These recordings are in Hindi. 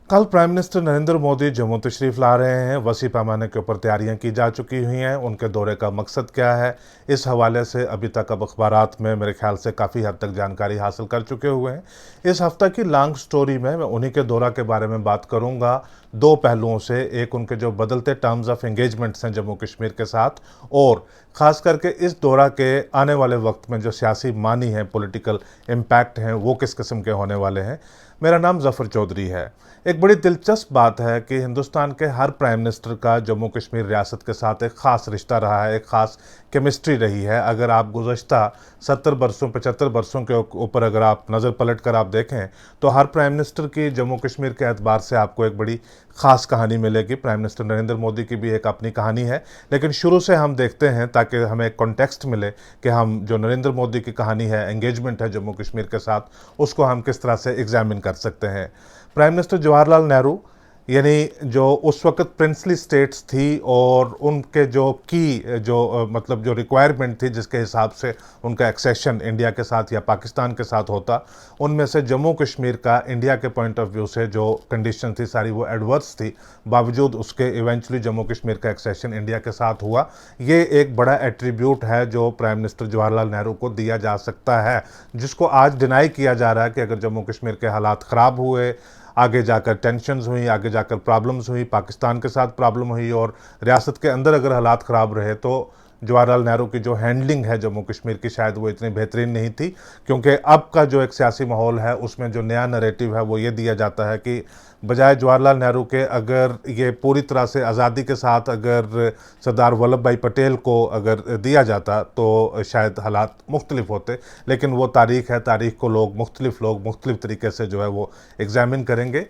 कल प्राइम मिनिस्टर नरेंद्र मोदी जम्मू तशरीफ ला रहे हैं। वसी पैमाने के ऊपर तैयारियां की जा चुकी हुई हैं। उनके दौरे का मकसद क्या है, इस हवाले से अभी तक अब अखबारात में मेरे ख्याल से काफ़ी हद तक जानकारी हासिल कर चुके हुए हैं। इस हफ्ते की लॉन्ग स्टोरी में मैं उन्हीं के दौरा के बारे में बात करूंगा, दो पहलुओं से। एक उनके जो बदलते टर्म्स ऑफ एंगेजमेंट्स हैं जम्मू कश्मीर के साथ, और ख़ास करके इस दौरा के आने वाले वक्त में जो सियासी मानी है, पॉलिटिकल इम्पैक्ट हैं, वो किस किस्म के होने वाले हैं। मेरा नाम ज़फ़र चौधरी है। एक बड़ी दिलचस्प बात है कि हिंदुस्तान के हर प्राइम मिनिस्टर का जम्मू कश्मीर रियासत के साथ एक ख़ास रिश्ता रहा है, एक ख़ास केमिस्ट्री रही है। अगर आप गुज़श्ता 70 बरसों 75 बरसों के ऊपर अगर आप नज़र पलट कर आप देखें तो हर प्राइम मिनिस्टर की जम्मू कश्मीर के एतबार से आपको एक बड़ी ख़ास कहानी मिलेगी। प्राइम मिनिस्टर नरेंद्र मोदी की भी एक अपनी कहानी है, लेकिन शुरू से हम देखते हैं ताकि हमें एक कॉन्टेक्स्ट मिले कि हम जो नरेंद्र मोदी की कहानी है, एंगेजमेंट है जम्मू कश्मीर के साथ, उसको हम किस तरह से एग्जामिन कर सकते हैं। प्राइम मिनिस्टर जवाहरलाल नेहरू, यानी जो उस वक्त प्रिंसली स्टेट्स थी और उनके जो मतलब जो रिक्वायरमेंट थी जिसके हिसाब से उनका एक्सेशन इंडिया के साथ या पाकिस्तान के साथ होता, उनमें से जम्मू कश्मीर का इंडिया के पॉइंट ऑफ व्यू से जो कंडीशन थी सारी वो एडवर्स थी। बावजूद उसके इवेंचुअली जम्मू कश्मीर का एक्सेशन इंडिया के साथ हुआ। ये एक बड़ा एट्रीब्यूट है जो प्राइम मिनिस्टर जवाहरलाल नेहरू को दिया जा सकता है, जिसको आज डिनाई किया जा रहा है कि अगर जम्मू कश्मीर के हालात ख़राब हुए, आगे जाकर टेंशन्स हुई, आगे जाकर प्रॉब्लम्स हुई, पाकिस्तान के साथ प्रॉब्लम हुई और रियासत के अंदर अगर हालात ख़राब रहे, तो जवाहरलाल नेहरू की जो हैंडलिंग है जम्मू कश्मीर की शायद वो इतनी बेहतरीन नहीं थी। क्योंकि अब का जो एक सियासी माहौल है उसमें जो नया नैरेटिव है वो ये दिया जाता है कि बजाय जवाहरलाल नेहरू के अगर ये पूरी तरह से आज़ादी के साथ अगर सरदार वल्लभ भाई पटेल को अगर दिया जाता तो शायद हालात मुख्तलिफ होते। लेकिन वो तारीख़ है, तारीख़ को लोग मुख्तलिफ तरीके से जो है वो एग्ज़ामिन करेंगे।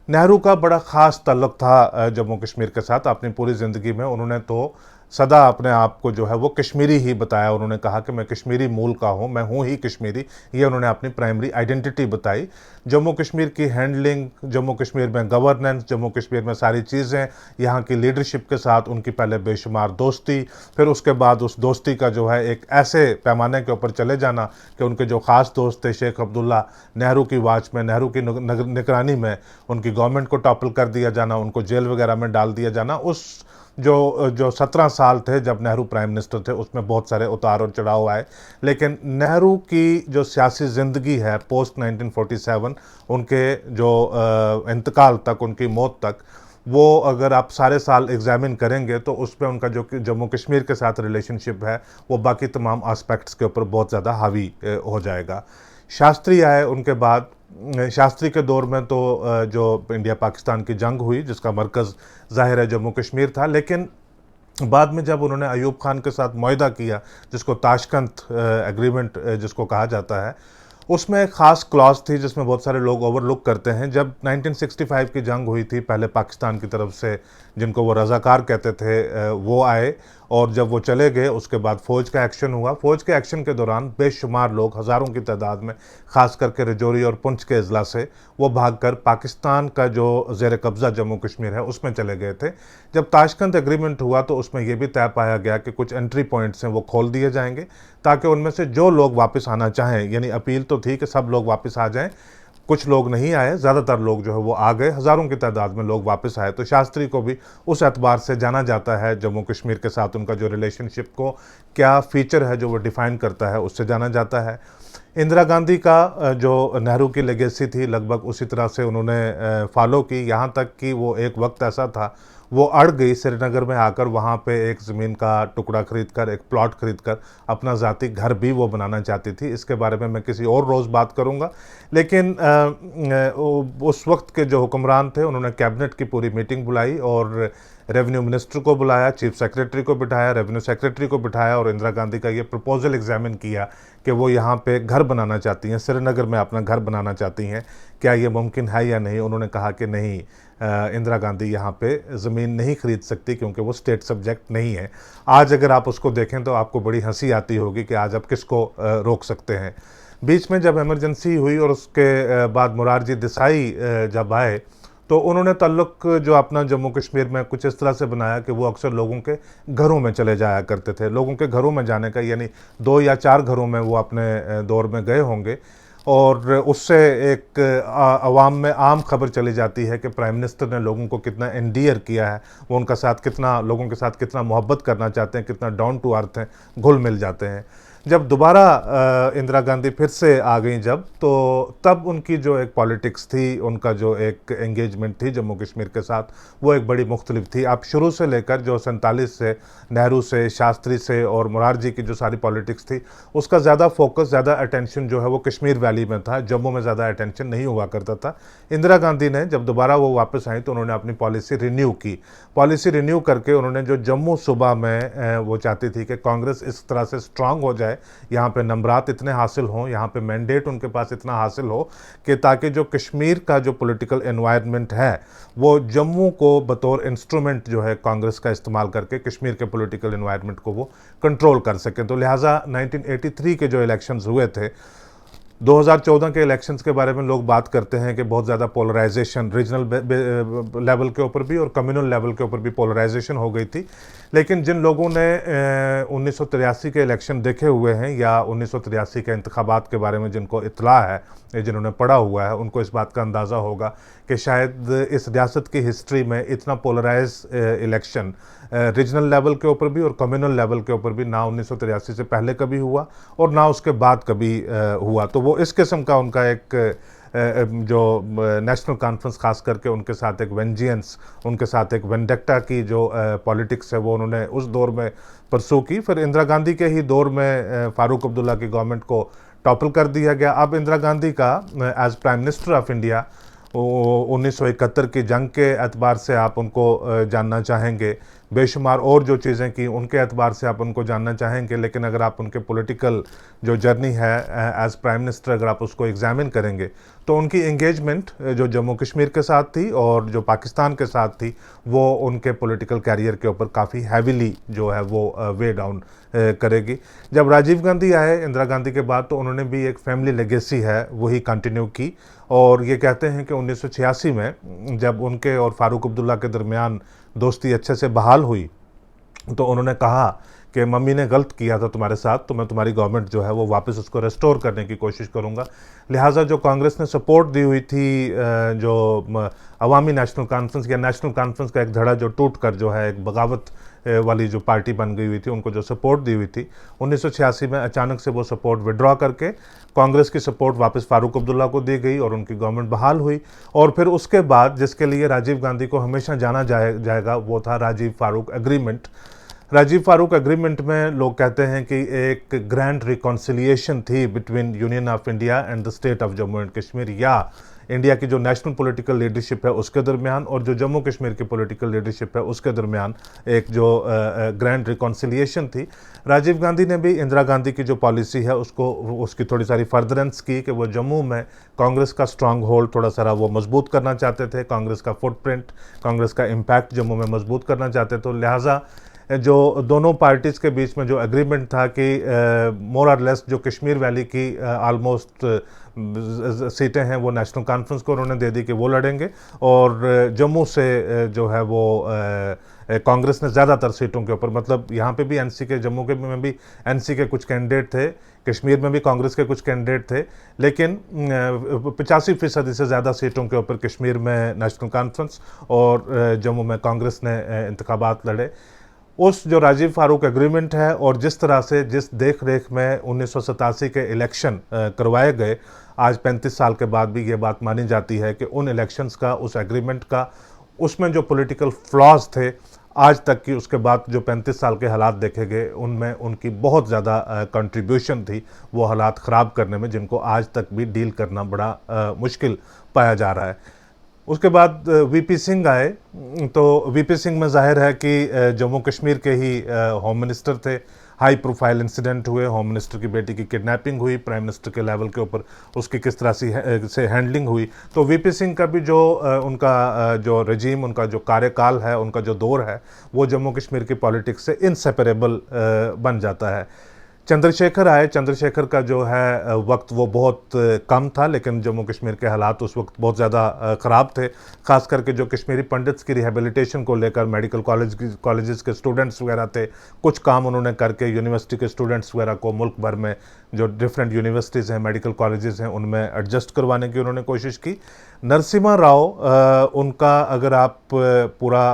नेहरू का बड़ा ख़ास ताल्लुक़ था जम्मू कश्मीर के साथ। अपनी पूरी ज़िंदगी में उन्होंने तो सदा अपने आप को जो है वो कश्मीरी ही बताया। उन्होंने कहा कि मैं कश्मीरी मूल का हूँ, मैं हूँ ही कश्मीरी। ये उन्होंने अपनी प्राइमरी आइडेंटिटी बताई। जम्मू कश्मीर की हैंडलिंग, जम्मू कश्मीर में गवर्नेंस, जम्मू कश्मीर में सारी चीज़ें, यहाँ की लीडरशिप के साथ उनकी पहले बेशुमार दोस्ती, फिर उसके बाद उस दोस्ती का जो है एक ऐसे पैमाने के ऊपर चले जाना कि उनके जो ख़ास दोस्त थे शेख अब्दुल्ला, नेहरू की वाच में, नेहरू की निगरानी में उनकी गवर्नमेंट को टॉपल कर दिया जाना, उनको जेल वगैरह में डाल दिया जाना। उस जो 17 साल थे जब नेहरू प्राइम मिनिस्टर थे उसमें बहुत सारे उतार और चढ़ाव आए। लेकिन नेहरू की जो सियासी ज़िंदगी है पोस्ट 1947, उनके जो इंतकाल तक, उनकी मौत तक, वो अगर आप सारे साल एग्जामिन करेंगे तो उसमें उनका जो जम्मू कश्मीर के साथ रिलेशनशिप है वो बाकी तमाम एस्पेक्ट्स के ऊपर बहुत ज़्यादा हावी हो जाएगा। शास्त्री आए उनके बाद। शास्त्री के दौर में तो जो इंडिया पाकिस्तान की जंग हुई जिसका मरकज़ ज़ाहिर है जम्मू कश्मीर था, लेकिन बाद में जब उन्होंने अयूब खान के साथ मुआहदा किया, जिसको ताशकंद एग्रीमेंट जिसको कहा जाता है, उसमें एक ख़ास क्लॉज थी जिसमें बहुत सारे लोग ओवरलुक करते हैं। जब 1965 की जंग हुई थी, पहले पाकिस्तान की तरफ से जिनको वो रज़ाकार कहते थे वो आए, और जब वो चले गए उसके बाद फ़ौज का एक्शन हुआ। फ़ौज के एक्शन के दौरान बेशुमार लोग, हज़ारों की तादाद में, ख़ास करके रजौरी और पुंछ के अजला से, वो भागकर पाकिस्तान का जो ज़ेर कब्ज़ा जम्मू कश्मीर है उसमें चले गए थे। जब ताशकंद एग्रीमेंट हुआ तो उसमें यह भी तय पाया गया कि कुछ एंट्री पॉइंट्स हैं वो खोल दिए जाएंगे ताकि उनमें से जो लोग वापस आना चाहें, यानी अपील तो थी कि सब लोग वापस आ जाएं, कुछ लोग नहीं आए, ज़्यादातर लोग जो है वो आ गए, हज़ारों की तादाद में लोग वापस आए। तो शास्त्री को भी उस एतबार से जाना जाता है, जम्मू कश्मीर के साथ उनका जो रिलेशनशिप को क्या फ़ीचर है जो वो डिफ़ाइन करता है उससे जाना जाता है। इंदिरा गांधी का जो नेहरू की लेगेसी थी लगभग उसी तरह से उन्होंने फॉलो की, यहाँ तक कि वो एक वक्त ऐसा था वो अड़ गई श्रीनगर में आकर, वहाँ पे एक ज़मीन का टुकड़ा खरीदकर, एक प्लॉट खरीदकर अपना ज़ाती घर भी वो बनाना चाहती थी। इसके बारे में मैं किसी और रोज़ बात करूँगा। लेकिन उस वक्त के जो हुक्मरान थे उन्होंने कैबिनेट की पूरी मीटिंग बुलाई और रेवेन्यू मिनिस्टर को बुलाया, चीफ सेक्रेटरी को बिठाया, रेवेन्यू सेक्रेटरी को बिठाया और इंदिरा गांधी का ये प्रपोजल एग्जामिन किया कि वो यहाँ पे घर बनाना चाहती हैं, श्रीनगर में अपना घर बनाना चाहती हैं, क्या ये मुमकिन है या नहीं। उन्होंने कहा कि नहीं, इंदिरा गांधी यहाँ पे ज़मीन नहीं खरीद सकती क्योंकि वो स्टेट सब्जेक्ट नहीं है। आज अगर आप उसको देखें तो आपको बड़ी हंसी आती होगी कि आज आप किसको रोक सकते हैं। बीच में जब इमरजेंसी हुई और उसके बाद मोरारजी देसाई जब आए तो उन्होंने ताल्लुक़ जो अपना जम्मू कश्मीर में कुछ इस तरह से बनाया कि वो अक्सर लोगों के घरों में चले जाया करते थे। लोगों के घरों में जाने का, यानी 2 या 4 घरों में वो अपने दौर में गए होंगे। और उससे एक अवाम में आम खबर चली जाती है कि प्राइम मिनिस्टर ने लोगों को कितना एंडियर किया है, वो उनका साथ कितना, लोगों के साथ कितना मोहब्बत करना चाहते हैं, कितना डाउन टू अर्थ हैं, घुल मिल जाते हैं। जब दोबारा इंदिरा गांधी फिर से आ गई जब, तो तब उनकी जो एक पॉलिटिक्स थी, उनका जो एक एंगेजमेंट थी जम्मू कश्मीर के साथ, वो एक बड़ी मुख्तलिफ थी। आप शुरू से लेकर जो 47 से नेहरू से, शास्त्री से और मुरारजी की जो सारी पॉलिटिक्स थी, उसका ज़्यादा फोकस, ज़्यादा अटेंशन जो है वो कश्मीर वैली में था, जम्मू में ज़्यादा अटेंशन नहीं हुआ करता था। इंदिरा गांधी ने जब दोबारा वो वापस आई तो उन्होंने अपनी पॉलिसी रिन्यू की। पॉलिसी रिन्यू करके उन्होंने जो जम्मू सूबा में वो चाहती थी कि कांग्रेस इस तरह से स्ट्रांग हो जाए, यहाँ पे नंबरात इतने हासिल हों, यहाँ पे मैंडेट उनके पास इतना हासिल हो कि ताकि जो कश्मीर का जो पॉलिटिकल एनवायरनमेंट है वो जम्मू को बतौर इंस्ट्रूमेंट जो है कांग्रेस का इस्तेमाल करके कश्मीर के पॉलिटिकल एनवायरनमेंट को वो कंट्रोल कर सकें। तो लिहाजा 1983 के जो इलेक्शंस हुए थे, 2014 के इलेक्शंस के बारे में लोग बात करते हैं कि बहुत ज़्यादा पोलराइजेशन रीजनल लेवल के ऊपर भी और कम्युनल लेवल के ऊपर भी पोलराइजेशन हो गई थी। लेकिन जिन लोगों ने 1983 के इलेक्शन देखे हुए हैं या 1983 के इंतखाबात के बारे में जिनको इत्तला है, जिन्होंने पढ़ा हुआ है, उनको इस बात का अंदाज़ा होगा कि शायद इस रियासत की हिस्ट्री में इतना पोलराइज इलेक्शन रीजनल लेवल के ऊपर भी और कम्युनल लेवल के ऊपर भी ना 1983 से पहले कभी हुआ और ना उसके बाद कभी हुआ। तो वो इस किस्म का उनका एक जो नेशनल कॉन्फ्रेंस खास करके उनके साथ एक वेंजियंस, उनके साथ एक वेंडेक्टा की जो पॉलिटिक्स है वो उन्होंने उस दौर में परसू की। फिर इंदिरा गांधी के ही दौर में फारूक अब्दुल्ला की गवर्नमेंट को टॉपल कर दिया गया। अब इंदिरा गांधी का as prime minister of India 1971 की जंग के एतबार से आप उनको जानना चाहेंगे, बेशुमार और जो चीज़ें की उनके एतबार से आप उनको जानना चाहेंगे, लेकिन अगर आप उनके पॉलिटिकल जो जर्नी है एज प्राइम मिनिस्टर अगर आप उसको एग्जामिन करेंगे तो उनकी एंगेजमेंट जो जम्मू कश्मीर के साथ थी और जो पाकिस्तान के साथ थी वो उनके पॉलिटिकल कैरियर के ऊपर काफ़ी हैविली जो है वो वे डाउन करेगी। जब राजीव गांधी आए इंदिरा गांधी के बाद तो उन्होंने भी एक फैमिली लेगेसी है वही कंटिन्यू की, और ये कहते हैं कि 1986 में जब उनके और फारूक अब्दुल्ला के दरमियान दोस्ती अच्छे से बहाल हुई तो उन्होंने कहा कि मम्मी ने गलत किया था तुम्हारे साथ, तो मैं तुम्हारी गवर्नमेंट जो है वो वापस उसको रेस्टोर करने की कोशिश करूंगा। लिहाजा जो कांग्रेस ने सपोर्ट दी हुई थी, जो अवामी नेशनल कॉन्फ्रेंस या नेशनल कॉन्फ्रेंस का एक धड़ा जो टूट कर जो है एक बगावत वाली जो पार्टी बन गई हुई थी, उनको जो सपोर्ट दी हुई थी 1986 में अचानक से वो सपोर्ट विड्रॉ करके कांग्रेस की सपोर्ट वापस फारूक अब्दुल्ला को दी गई और उनकी गवर्नमेंट बहाल हुई। और फिर उसके बाद जिसके लिए राजीव गांधी को हमेशा जाना जाएगा वो था राजीव फारूक एग्रीमेंट। राजीव फारूक एग्रीमेंट में लोग कहते हैं कि एक ग्रैंड रिकॉन्सिलिएशन थी between union of India and the state of Jammu and Kashmir, या इंडिया की जो नेशनल पॉलिटिकल लीडरशिप है उसके दरमियान और जो जम्मू कश्मीर की पॉलिटिकल लीडरशिप है उसके दरमियान एक जो ग्रैंड रिकॉन्सिलिएशन थी। राजीव गांधी ने भी इंदिरा गांधी की जो पॉलिसी है उसको उसकी थोड़ी सारी फर्दरेंस की कि वो जम्मू में कांग्रेस का स्ट्रांग होल्ड थोड़ा सारा वो मजबूत करना चाहते थे, कांग्रेस का फुटप्रिंट, कांग्रेस का इम्पैक्ट जम्मू में मजबूत करना चाहते थे। तो लिहाजा जो दोनों पार्टीज़ के बीच में जो एग्रीमेंट था कि मोर और लेस जो कश्मीर वैली की ऑलमोस्ट सीटें हैं वो नेशनल कॉन्फ्रेंस को उन्होंने दे दी कि वो लड़ेंगे, और जम्मू से जो है वो कांग्रेस ने ज़्यादातर सीटों के ऊपर, मतलब यहाँ पे भी एनसी के, जम्मू के में भी एनसी के कुछ कैंडिडेट थे, कश्मीर में भी कांग्रेस के कुछ कैंडिडेट थे, लेकिन 85% से ज़्यादा सीटों के ऊपर कश्मीर में नेशनल कॉन्फ्रेंस और जम्मू में कांग्रेस ने इंतखाबात लड़े। उस जो राजीव फारूक एग्रीमेंट है और जिस तरह से जिस देख रेख में 1987 के इलेक्शन करवाए गए, आज 35 साल के बाद भी ये बात मानी जाती है कि उन इलेक्शंस का, उस एग्रीमेंट का, उसमें जो पॉलिटिकल फ्लॉज थे आज तक की, उसके बाद जो 35 साल के हालात देखे गए उनमें उनकी बहुत ज़्यादा कंट्रीब्यूशन थी वो हालात ख़राब करने में, जिनको आज तक भी डील करना बड़ा मुश्किल पाया जा रहा है। उसके बाद वीपी सिंह आए, तो वीपी सिंह में जाहिर है कि जम्मू कश्मीर के ही होम मिनिस्टर थे, हाई प्रोफाइल इंसिडेंट हुए, होम मिनिस्टर की बेटी की किडनैपिंग हुई, प्राइम मिनिस्टर के लेवल के ऊपर उसकी किस तरह से हैंडलिंग हुई। तो वीपी सिंह का भी जो उनका जो रजीम, उनका जो कार्यकाल है, उनका जो दौर है वो जम्मू कश्मीर की पॉलिटिक्स से इनसेपरेबल बन जाता है। चंद्रशेखर आए। चंद्रशेखर का जो है वक्त वो बहुत कम था, लेकिन जम्मू कश्मीर के हालात उस वक्त बहुत ज़्यादा ख़राब थे। ख़ास करके जो कश्मीरी पंडित्स की रिहेबिलिटेशन को लेकर मेडिकल कॉलेजेस के स्टूडेंट्स वगैरह थे, कुछ काम उन्होंने करके यूनिवर्सिटी के स्टूडेंट्स वगैरह को मुल्क भर में जो डिफरेंट यूनिवर्सिटीज़ हैं, मेडिकल कॉलेजेस हैं, उनमें एडजस्ट करवाने की उन्होंने कोशिश की। नरसिम्हा राव, उनका अगर आप पूरा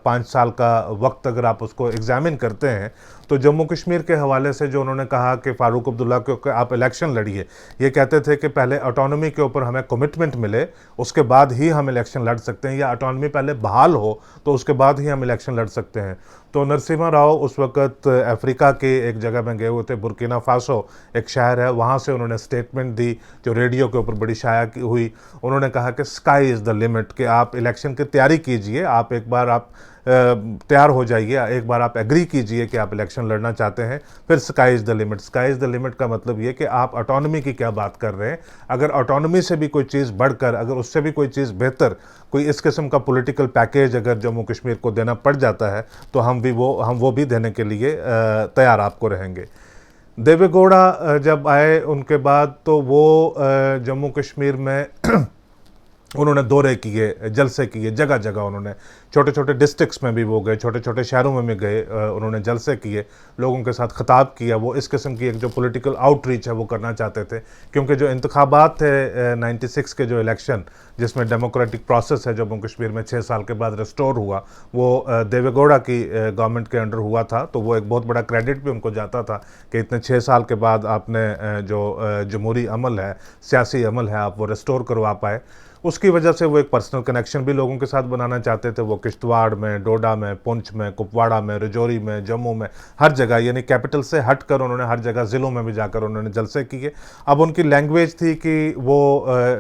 5 साल का वक्त अगर आप उसको एग्जामिन करते हैं तो जम्मू कश्मीर के हवाले से जो उन्होंने कहा कि फ़ारूक अब्दुल्ला के आप इलेक्शन लड़िए, ये कहते थे कि पहले ऑटोनॉमी के ऊपर हमें कमिटमेंट मिले, उसके बाद ही हम इलेक्शन लड़ सकते हैं, या ऑटोनॉमी पहले बहाल हो तो उसके बाद ही हम इलेक्शन लड़ सकते हैं। तो नरसिम्हा राव उस वक़्त अफ्रीका के एक जगह में गए हुए थे, बुर्किना फासो एक शहर है, वहाँ से उन्होंने स्टेटमेंट दी जो रेडियो के ऊपर बड़ी शाया हुई। उन्होंने कहा कि स्काई इज़ द लिमिट, कि आप इलेक्शन की तैयारी कीजिए, आप एक बार आप तैयार हो जाइए, एक बार आप एग्री कीजिए कि आप इलेक्शन लड़ना चाहते हैं, फिर sky is the limit. Sky is the limit का मतलब ये कि आप ऑटोनॉमी की क्या बात कर रहे हैं। अगर ऑटोनॉमी से भी कोई चीज़ बढ़कर, अगर उससे भी कोई चीज़ बेहतर, कोई इस किस्म का पॉलिटिकल पैकेज अगर जम्मू कश्मीर को देना पड़ जाता है तो हम वो भी देने के लिए तैयार आपको रहेंगे। देवे गौड़ा जब आए उनके बाद तो वो जम्मू कश्मीर में उन्होंने दौरे किए, जलसे किए, जगह जगह उन्होंने, छोटे छोटे डिस्ट्रिक्ट्स में भी वो गए, छोटे छोटे शहरों में भी गए, उन्होंने जलसे किए, लोगों के साथ खिताब किया। वो इस किस्म की एक जो पॉलिटिकल आउटरीच है वो करना चाहते थे, क्योंकि जो इंतखाबात थे 96 के जो इलेक्शन जिसमें डेमोक्रेटिक प्रोसेस है जम्मू कश्मीर में 6 साल के बाद रिस्टोर हुआ, वो देवे गौड़ा की गवर्नमेंट के अंडर हुआ था। तो वो एक बहुत बड़ा क्रेडिट भी उनको जाता था कि इतने 6 साल के बाद आपने जो जमहूरी अमल है, सियासी अमल है, आप वो रिस्टोर करवा पाए। उसकी वजह से वो एक पर्सनल कनेक्शन भी लोगों के साथ बनाना चाहते थे। वो किश्तवाड़ में, डोडा में, पुंछ में, कुपवाड़ा में, रजौरी में, जम्मू में, हर जगह, यानी कैपिटल से हट कर उन्होंने हर जगह ज़िलों में भी जाकर उन्होंने जलसे किए। अब उनकी लैंग्वेज थी कि वो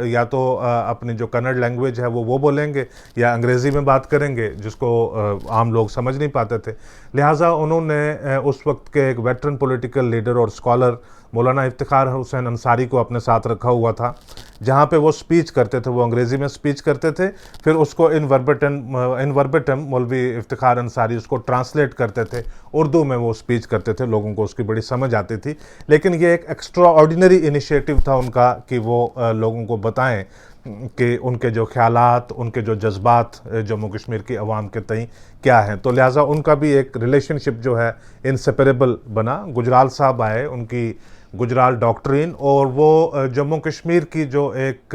या तो अपनी जो कन्नड़ लैंग्वेज है वो बोलेंगे या अंग्रेज़ी में बात करेंगे, जिसको आम लोग समझ नहीं पाते थे। लिहाजा उन्होंने उस वक्त के एक वेटरन पॉलिटिकल लीडर और स्कॉलर मौलाना इफ्तिखार हुसैन अंसारी को अपने साथ रखा हुआ था। जहाँ पे वो स्पीच करते थे, वो अंग्रेज़ी में स्पीच करते थे, फिर उसको इन वर्बेटम मौलवी इफ्तिखार अंसारी उसको ट्रांसलेट करते थे, उर्दू में वो स्पीच करते थे, लोगों को उसकी बड़ी समझ आती थी। लेकिन ये एक एक्स्ट्रा ऑर्डिनरी इनिशिएटिव था उनका कि वो लोगों को बताएं कि उनके जो ख्यालात, उनके जो जज्बात जम्मू कश्मीर की आवाम के तई क्या हैं। तो लिहाजा उनका भी एक रिलेशनशिप जो है इनसेपरेबल बना। गुजराल साहब आए, उनकी गुजराल डॉक्ट्रिन और वो जम्मू कश्मीर की जो एक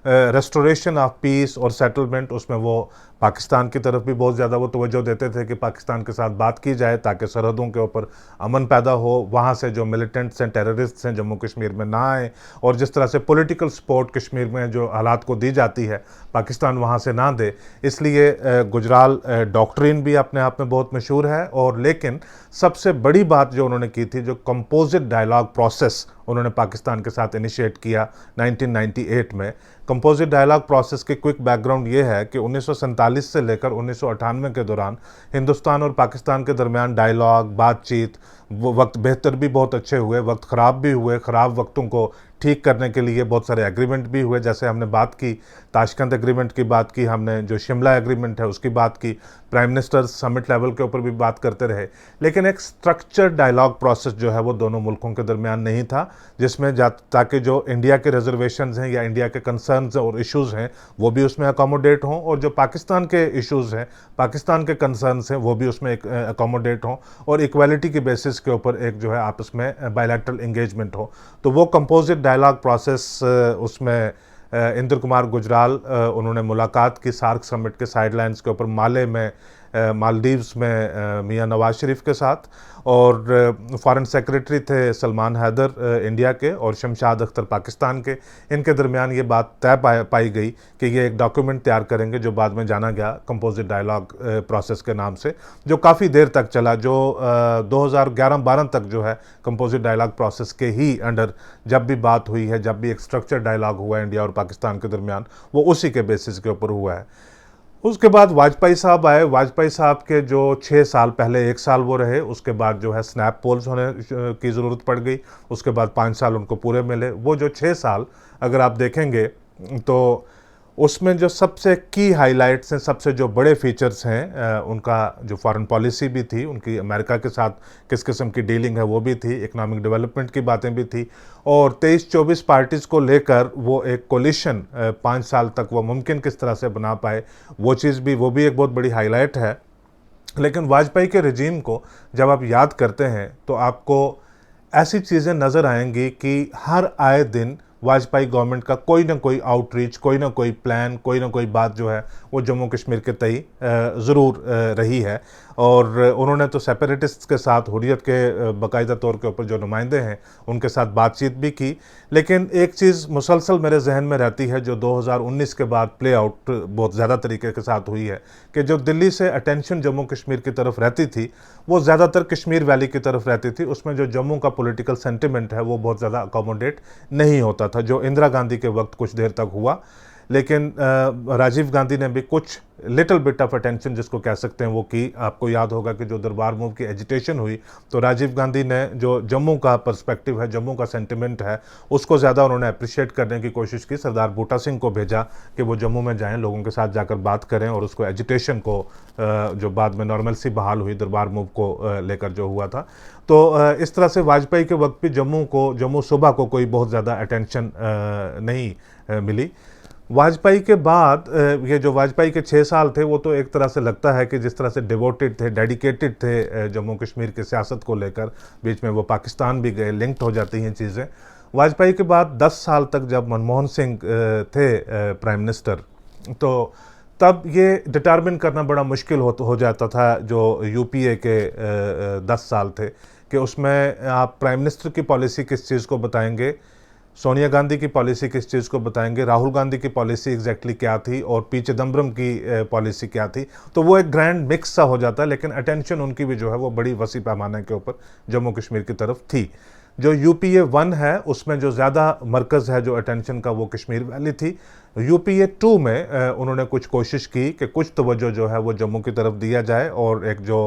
रेस्टोरेशन ऑफ पीस और सेटलमेंट, उसमें वो पाकिस्तान की तरफ भी बहुत ज़्यादा वो तवज्जो देते थे कि पाकिस्तान के साथ बात की जाए ताकि सरहदों के ऊपर अमन पैदा हो, वहाँ से जो मिलिटेंट्स हैं, टेररिस्ट्स हैं, जम्मू कश्मीर में ना आए, और जिस तरह से पॉलिटिकल सपोर्ट कश्मीर में जो हालात को दी जाती है पाकिस्तान वहाँ से ना दे। इसलिए गुजराल डॉक्ट्रिन भी अपने आप में बहुत मशहूर है। और लेकिन सबसे बड़ी बात जो उन्होंने की थी, जो कंपोजिट डायलॉग प्रोसेस उन्होंने पाकिस्तान के साथ इनिशिएट किया 1998 में। कंपोजिट डायलॉग प्रोसेस की क्विक बैकग्राउंड ये है कि 1947 से लेकर 1998 के दौरान हिंदुस्तान और पाकिस्तान के दरमियान डायलॉग, बातचीत, वो वक्त बेहतर भी बहुत अच्छे हुए, वक्त ख़राब भी हुए। ख़राब वक्तों को ठीक करने के लिए बहुत सारे एग्रीमेंट भी हुए, जैसे हमने बात की ताशकंद एग्रीमेंट की बात की, हमने जो शिमला एग्रीमेंट है उसकी बात की, प्राइम मिनिस्टर समिट लेवल के ऊपर भी बात करते रहे। लेकिन एक स्ट्रक्चर्ड डायलॉग प्रोसेस जो है वो दोनों मुल्कों के दरमियान नहीं था, जिसमें ताकि जो इंडिया के रिजर्वेशंस हैं या इंडिया के कंसर्न्स और इश्यूज़ हैं वो भी उसमें अकोमोडेट हों, और जो पाकिस्तान के इश्यूज़ हैं, पाकिस्तान के कंसर्न्स हैं, वो भी उसमें अकोमोडेट हों, और इक्वालिटी की बेसिस के ऊपर एक जो है आपस में बायलैटरल इंगेजमेंट हो। तो वो कंपोजिट डायलॉग प्रोसेस, उसमें इंद्र कुमार गुजराल उन्होंने मुलाकात की सार्क समिट के साइडलाइंस के ऊपर माले में, मालदीव्स में मियां नवाज शरीफ के साथ, और फॉरेन सेक्रेटरी थे सलमान हैदर इंडिया के और शमशाद अख्तर पाकिस्तान के। इनके दरमियान ये बात तय पाई गई कि ये एक डॉक्यूमेंट तैयार करेंगे जो बाद में जाना गया कंपोजिट डायलॉग प्रोसेस के नाम से, जो काफ़ी देर तक चला, जो 2011-12 तक जो है कंपोजिट डायलॉग प्रोसेस के ही अंडर जब भी बात हुई है, जब भी एक स्ट्रक्चर डायलॉग हुआ है इंडिया और पाकिस्तान के दरमियान, वो उसी के बेसिस के ऊपर हुआ है। उसके बाद वाजपेयी साहब आए। वाजपेयी साहब के जो 6 साल पहले 1 साल वो रहे, उसके बाद जो है स्नैप पोल्स होने की ज़रूरत पड़ गई, उसके बाद 5 साल उनको पूरे मिले। वो जो 6 साल अगर आप देखेंगे तो उसमें जो सबसे की हाइलाइट्स हैं, सबसे जो बड़े फीचर्स हैं, उनका जो फॉरेन पॉलिसी भी थी, उनकी अमेरिका के साथ किस किस्म की डीलिंग है वो भी थी, इकोनॉमिक डेवलपमेंट की बातें भी थी, और 23-24 पार्टीज़ को लेकर वो एक कोलिशन 5 साल तक वो मुमकिन किस तरह से बना पाए, वो चीज़ भी, वो भी एक बहुत बड़ी हाईलाइट है। लेकिन वाजपेयी के रजीम को जब आप याद करते हैं तो आपको ऐसी चीज़ें नज़र आएंगी कि हर आए दिन वाजपेयी गवर्नमेंट का कोई ना कोई आउटरीच, कोई ना कोई प्लान, कोई ना कोई बात जो है वो जम्मू कश्मीर के तई ज़रूर रही है। और उन्होंने तो सेपरेटिस्ट के साथ, हुर्रियत के बाकायदा तौर के ऊपर जो नुमाइंदे हैं उनके साथ बातचीत भी की। लेकिन एक चीज़ मुसलसल मेरे जहन में रहती है जो 2019 के बाद प्ले आउट बहुत ज़्यादा तरीके के साथ हुई है, कि जो दिल्ली से अटेंशन जम्मू कश्मीर की तरफ रहती थी वो ज़्यादातर कश्मीर वैली की तरफ रहती थी। उसमें जो जम्मू का पॉलिटिकल सेंटिमेंट है वो बहुत ज़्यादा अकोमोडेट नहीं होता था, जो इंदिरा गांधी के वक्त कुछ देर तक हुआ। लेकिन राजीव गांधी ने भी कुछ लिटिल बिट ऑफ अटेंशन जिसको कह सकते हैं वो की। आपको याद होगा कि जो दरबार मूव की एजिटेशन हुई तो राजीव गांधी ने जो जम्मू का पर्सपेक्टिव है, जम्मू का सेंटिमेंट है, उसको ज़्यादा उन्होंने अप्रिशिएट करने की कोशिश की। सरदार बूटा सिंह को भेजा कि वो जम्मू में जाएं, लोगों के साथ जाकर बात करें और उसको एजिटेशन को, जो बाद में नॉर्मलसी बहाल हुई दरबार मूव को लेकर जो हुआ था, तो इस तरह से वाजपेयी के वक्त भी जम्मू सूबा को कोई बहुत ज़्यादा अटेंशन नहीं मिली। वाजपेयी के बाद ये जो वाजपेयी के 6 साल थे वो तो एक तरह से लगता है कि जिस तरह से डिवोटेड थे, डेडिकेटेड थे जम्मू कश्मीर की सियासत को लेकर। बीच में वो पाकिस्तान भी गए, लिंक्ड हो जाती हैं चीज़ें। वाजपेयी के बाद 10 साल तक जब मनमोहन सिंह थे प्राइम मिनिस्टर, तो तब ये डिटरमिन करना बड़ा मुश्किल हो जाता था जो यूपीए के 10 साल थे, कि उसमें आप प्राइम मिनिस्टर की पॉलिसी किस चीज़ को बताएंगे, सोनिया गांधी की पॉलिसी किस चीज़ को बताएंगे, राहुल गांधी की पॉलिसी एग्जैक्टली क्या थी और पी चिदम्बरम की पॉलिसी क्या थी। तो वो एक ग्रैंड मिक्स सा हो जाता है। लेकिन अटेंशन उनकी भी जो है वो बड़ी वसी पैमाने के ऊपर जम्मू कश्मीर की तरफ थी। जो यूपीए 1 है उसमें जो ज़्यादा मरकज़ है जो अटेंशन का वो कश्मीर वैली थी। यूपीए 2 में उन्होंने कुछ कोशिश की कि कुछ तवज्जो जो है वो जम्मू की तरफ दिया जाए, और एक जो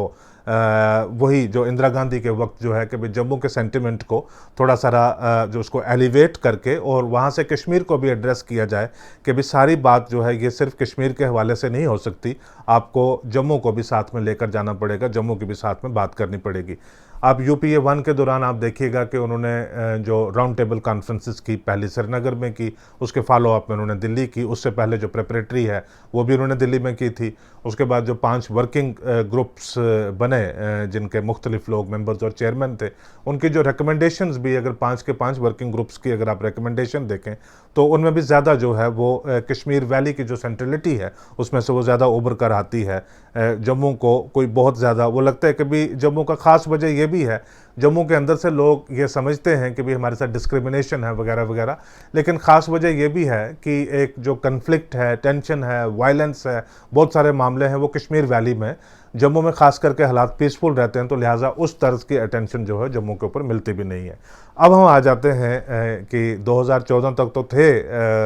वही जो इंदिरा गांधी के वक्त जो है कि भाई जम्मू के सेंटिमेंट को थोड़ा सारा जो उसको एलिवेट करके और वहाँ से कश्मीर को भी एड्रेस किया जाए कि भाई सारी बात जो है ये सिर्फ कश्मीर के हवाले से नहीं हो सकती, आपको जम्मू को भी साथ में लेकर जाना पड़ेगा, जम्मू की भी साथ में बात करनी पड़ेगी। आप यूपीए 1 के दौरान आप देखिएगा कि उन्होंने जो राउंड टेबल कॉन्फ्रेंसेस की, पहले श्रीनगर में की, उसके फॉलो अप में उन्होंने दिल्ली की, उससे पहले जो प्रेपरेटरी है वो भी उन्होंने दिल्ली में की थी। उसके बाद जो 5 वर्किंग ग्रुप्स बने जिनके मुख्तलिफ लोग मेंबर्स और चेयरमैन थे, उनकी जो रिकमेंडेशंस भी, अगर 5 के 5 वर्किंग ग्रुप्स की अगर आप रिकमेंडेशन देखें तो उनमें भी ज़्यादा जो है वो कश्मीर वैली की जो सेंट्रलिटी है उसमें से वो ज़्यादा उभर कर आती है। जम्मू को कोई बहुत ज़्यादा वो लगता है कि भी जम्मू का ख़ास वजह ये भी है, जम्मू के अंदर से लोग ये समझते हैं कि भी हमारे साथ डिस्क्रिमिनेशन है वगैरह वगैरह, लेकिन ख़ास वजह ये भी है कि एक जो कन्फ्लिक्ट है, टेंशन है, वायलेंस है, बहुत सारे मामले हैं वो कश्मीर वैली में। जम्मू में ख़ास करके हालात पीसफुल रहते हैं, तो लिहाजा उस तर्ज की अटेंशन जो है जम्मू के ऊपर मिलती भी नहीं है। अब हम आ जाते हैं कि 2014 तक तो थे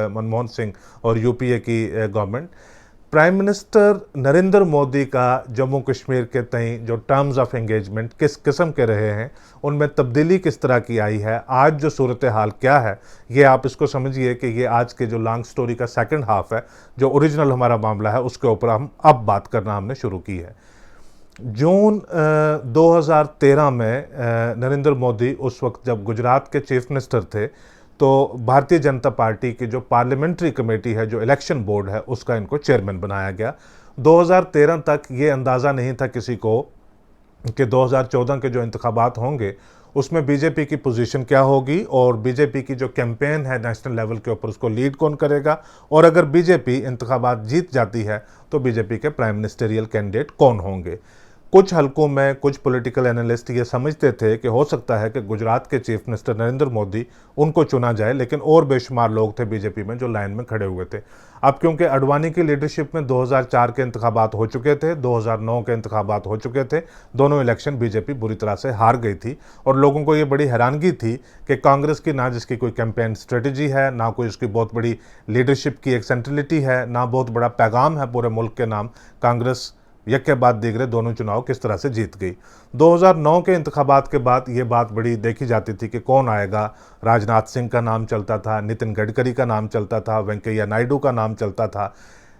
मनमोहन सिंह और यूपीए की government. Prime minister Narendra Modi का जम्मू कश्मीर के तई जो टर्म्स ऑफ एंगेजमेंट किस किस्म के रहे हैं, उनमें तब्दीली किस तरह की आई है, आज जो सूरत हाल क्या है, ये आप इसको समझिए कि ये आज के जो लॉन्ग स्टोरी का सेकंड हाफ है। जो ओरिजिनल हमारा मामला है उसके ऊपर हम अब बात करना हमने शुरू की है। जून 2013 में नरेंद्र मोदी उस वक्त जब गुजरात के चीफ मिनिस्टर थे, तो भारतीय जनता पार्टी की जो पार्लियामेंट्री कमेटी है, जो इलेक्शन बोर्ड है, उसका इनको चेयरमैन बनाया गया। 2013 तक ये अंदाज़ा नहीं था किसी को कि 2014 के जो इंतखाबात होंगे उसमें बीजेपी की पोजीशन क्या होगी और बीजेपी की जो कैंपेन है नेशनल लेवल के ऊपर उसको लीड कौन करेगा, और अगर बीजेपी इंतखाबात जीत जाती है तो बीजेपी के प्राइम मिनिस्टरियल कैंडिडेट कौन होंगे। कुछ हलकों में कुछ पॉलिटिकल एनालिस्ट ये समझते थे कि हो सकता है कि गुजरात के चीफ मिनिस्टर नरेंद्र मोदी उनको चुना जाए, लेकिन और बेशुमार लोग थे बीजेपी में जो लाइन में खड़े हुए थे। अब क्योंकि अडवाणी की लीडरशिप में 2004 के इंतखाबात हो चुके थे, 2009 के इंतखाबात हो चुके थे, दोनों इलेक्शन बीजेपी बुरी तरह से हार गई थी, और लोगों को ये बड़ी हैरानगी थी कि कांग्रेस की ना जिसकी कोई कैंपेन स्ट्रेटजी है, ना कोई उसकी बहुत बड़ी लीडरशिप की एक सेंट्रलिटी है, ना बहुत बड़ा पैगाम है पूरे मुल्क के नाम, कांग्रेस एक के बाद दीगरे दोनों चुनाव किस तरह से जीत गई। 2009 के इंतखाबात के बाद ये बात बड़ी देखी जाती थी कि कौन आएगा। राजनाथ सिंह का नाम चलता था, नितिन गडकरी का नाम चलता था, वेंकैया नायडू का नाम चलता था।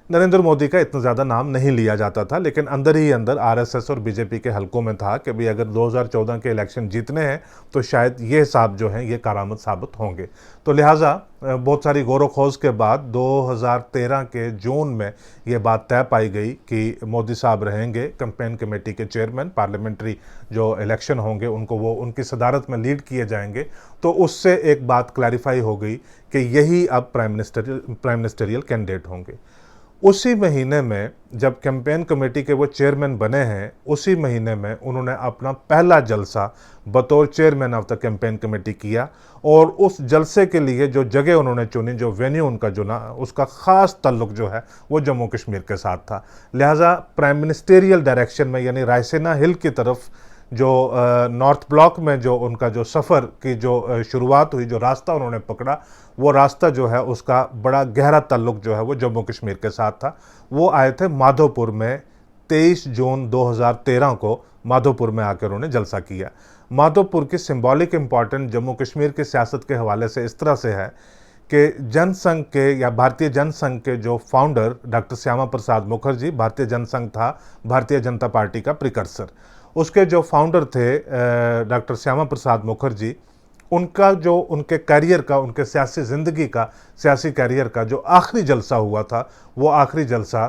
नरेंद्र मोदी का इतना ज़्यादा नाम नहीं लिया जाता था, लेकिन अंदर ही अंदर आरएसएस और बीजेपी के हलकों में था कि भाई अगर 2014 के इलेक्शन जीतने हैं तो शायद ये साहब जो हैं ये कारामद साबित होंगे। तो लिहाजा बहुत सारी गौर खोज के बाद 2013 के जून में ये बात तय पाई गई कि मोदी साहब रहेंगे कैंपेन कमेटी के चेयरमैन। पार्लियामेंट्री जो इलेक्शन होंगे उनको वो उनकी सदारत में लीड किए जाएंगे। तो उससे एक बात क्लैरिफाई हो गई कि यही अब प्राइम मिनिस्टरियल कैंडिडेट होंगे। उसी महीने में जब कैंपेन कमेटी के वो चेयरमैन बने हैं, उसी महीने में उन्होंने अपना पहला जलसा बतौर chairman of the campaign committee किया। और उस जलसे के लिए जो जगह उन्होंने चुनी, जो वेन्यू उनका चुना, उसका ख़ास ताल्लुक जो है वो जम्मू कश्मीर के साथ था। लिहाजा प्राइम मिनिस्टेरियल डायरेक्शन में यानी रायसीना हिल की तरफ जो नॉर्थ ब्लॉक में जो उनका जो सफ़र की जो शुरुआत हुई, जो रास्ता उन्होंने पकड़ा, वो रास्ता जो है उसका बड़ा गहरा ताल्लुक जो है वो जम्मू कश्मीर के साथ था। वो आए थे माधोपुर में 23 जून 2013 को माधोपुर में आकर उन्होंने जलसा किया। माधोपुर की सिंबॉलिक इम्पॉर्टेंस जम्मू कश्मीर की सियासत के हवाले से इस तरह से है कि जनसंघ के या भारतीय जनसंघ के जो फाउंडर डॉक्टर श्यामा प्रसाद मुखर्जी, भारतीय जनसंघ था भारतीय जनता पार्टी का प्रिकर्सर, उसके जो फाउंडर थे डॉक्टर श्यामा प्रसाद मुखर्जी, उनका जो उनके करियर का, उनके सियासी ज़िंदगी का, सियासी करियर का जो आखिरी जलसा हुआ था, वो आखिरी जलसा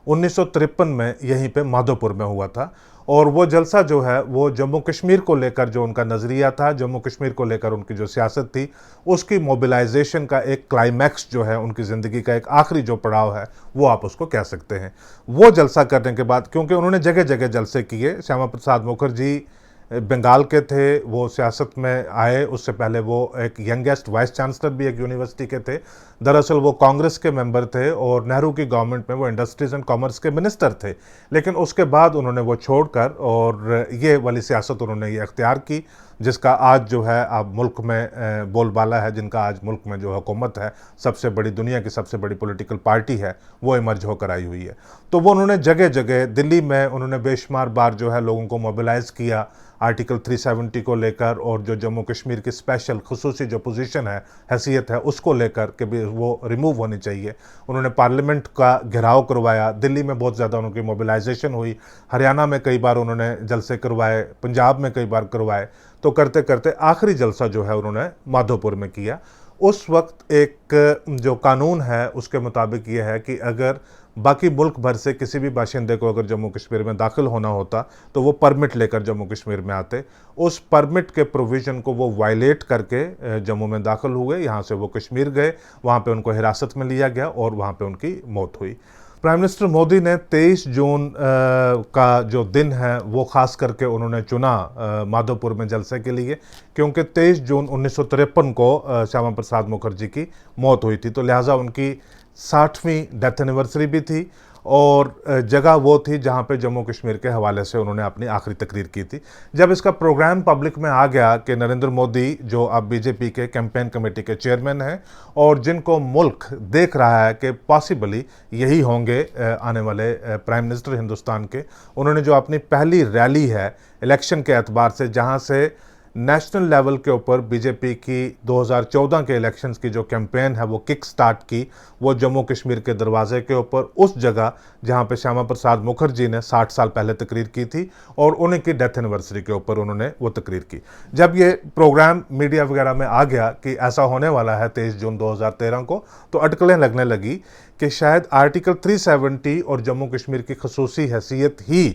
1953 में यहीं पे माधोपुर में हुआ था। और वो जलसा जो है वो जम्मू कश्मीर को लेकर जो उनका नज़रिया था, जम्मू कश्मीर को लेकर उनकी जो सियासत थी, उसकी मोबिलाइजेशन का एक क्लाइमैक्स जो है, उनकी ज़िंदगी का एक आखिरी जो पड़ाव है, वो आप उसको कह सकते हैं। वो जलसा करने के बाद, क्योंकि उन्होंने जगह जगह जलसे किए, श्यामा प्रसाद मुखर्जी बंगाल के थे, वो सियासत में आए, उससे पहले वो एक यंगेस्ट वाइस चांसलर भी एक यूनिवर्सिटी के थे। दरअसल वो कांग्रेस के मेंबर थे और नेहरू की गवर्नमेंट में वो इंडस्ट्रीज़ एंड कॉमर्स के मिनिस्टर थे। लेकिन उसके बाद उन्होंने वो छोड़कर और ये वाली सियासत उन्होंने ये अख्तियार की, जिसका आज जो है अब मुल्क में बोलबाला है, जिनका आज मुल्क में जो हुकूमत है, सबसे बड़ी, दुनिया की सबसे बड़ी पॉलिटिकल पार्टी है, वो इमर्ज होकर आई हुई है। तो वो उन्होंने जगह जगह, दिल्ली में उन्होंने बेशुमार बार जो है लोगों को मोबिलाइज़ किया आर्टिकल 370 को लेकर, और जो जम्मू कश्मीर की स्पेशल खुसूसी जो पोजीशन है, हैसियत है, उसको लेकर कि भी वो रिमूव होनी चाहिए। उन्होंने पार्लियामेंट का घेराव करवाया, दिल्ली में बहुत ज़्यादा उनकी मोबिलाइजेशन हुई, हरियाणा में कई बार उन्होंने जलसे करवाए, पंजाब में कई बार करवाए। तो करते करते आखिरी जलसा जो है उन्होंने माधोपुर में किया। उस वक्त एक जो कानून है उसके मुताबिक ये है कि अगर बाकी मुल्क भर से किसी भी बाशिंदे को अगर जम्मू कश्मीर में दाखिल होना होता तो वो परमिट लेकर जम्मू कश्मीर में आते। उस परमिट के प्रोविज़न को वो वायलेट करके जम्मू में दाखिल हुए, यहाँ से वो कश्मीर गए, वहाँ पे उनको हिरासत में लिया गया और वहाँ पे उनकी मौत हुई। प्राइम मिनिस्टर मोदी ने 23 जून का जो दिन है वो ख़ास करके उन्होंने चुना माधोपुर में जलसे के लिए, क्योंकि 23 जून 1953 को श्यामा प्रसाद मुखर्जी की मौत हुई थी। तो लिहाजा उनकी 60वीं डेथ एनिवर्सरी भी थी और जगह वो थी जहाँ पे जम्मू कश्मीर के हवाले से उन्होंने अपनी आखिरी तकरीर की थी। जब इसका प्रोग्राम पब्लिक में आ गया कि नरेंद्र मोदी जो अब बीजेपी के कैंपेन कमेटी के चेयरमैन हैं और जिनको मुल्क देख रहा है कि पॉसिबली यही होंगे आने वाले प्राइम मिनिस्टर हिंदुस्तान के, उन्होंने जो अपनी पहली रैली है इलेक्शन के एतबार से, जहाँ से नेशनल लेवल के ऊपर बीजेपी की 2014 के इलेक्शंस की जो कैंपेन है वो किक स्टार्ट की, वो जम्मू कश्मीर के दरवाजे के ऊपर, उस जगह जहां पे श्यामा प्रसाद मुखर्जी ने 60 साल पहले तकरीर की थी और उन्हीं की डेथ एनिवर्सरी के ऊपर उन्होंने वो तकरीर की। जब ये प्रोग्राम मीडिया वगैरह में आ गया कि ऐसा होने वाला है 23 जून 2013 को, तो अटकलें लगने लगी कि शायद आर्टिकल 370 और जम्मू कश्मीर की खसूसी हैसियत ही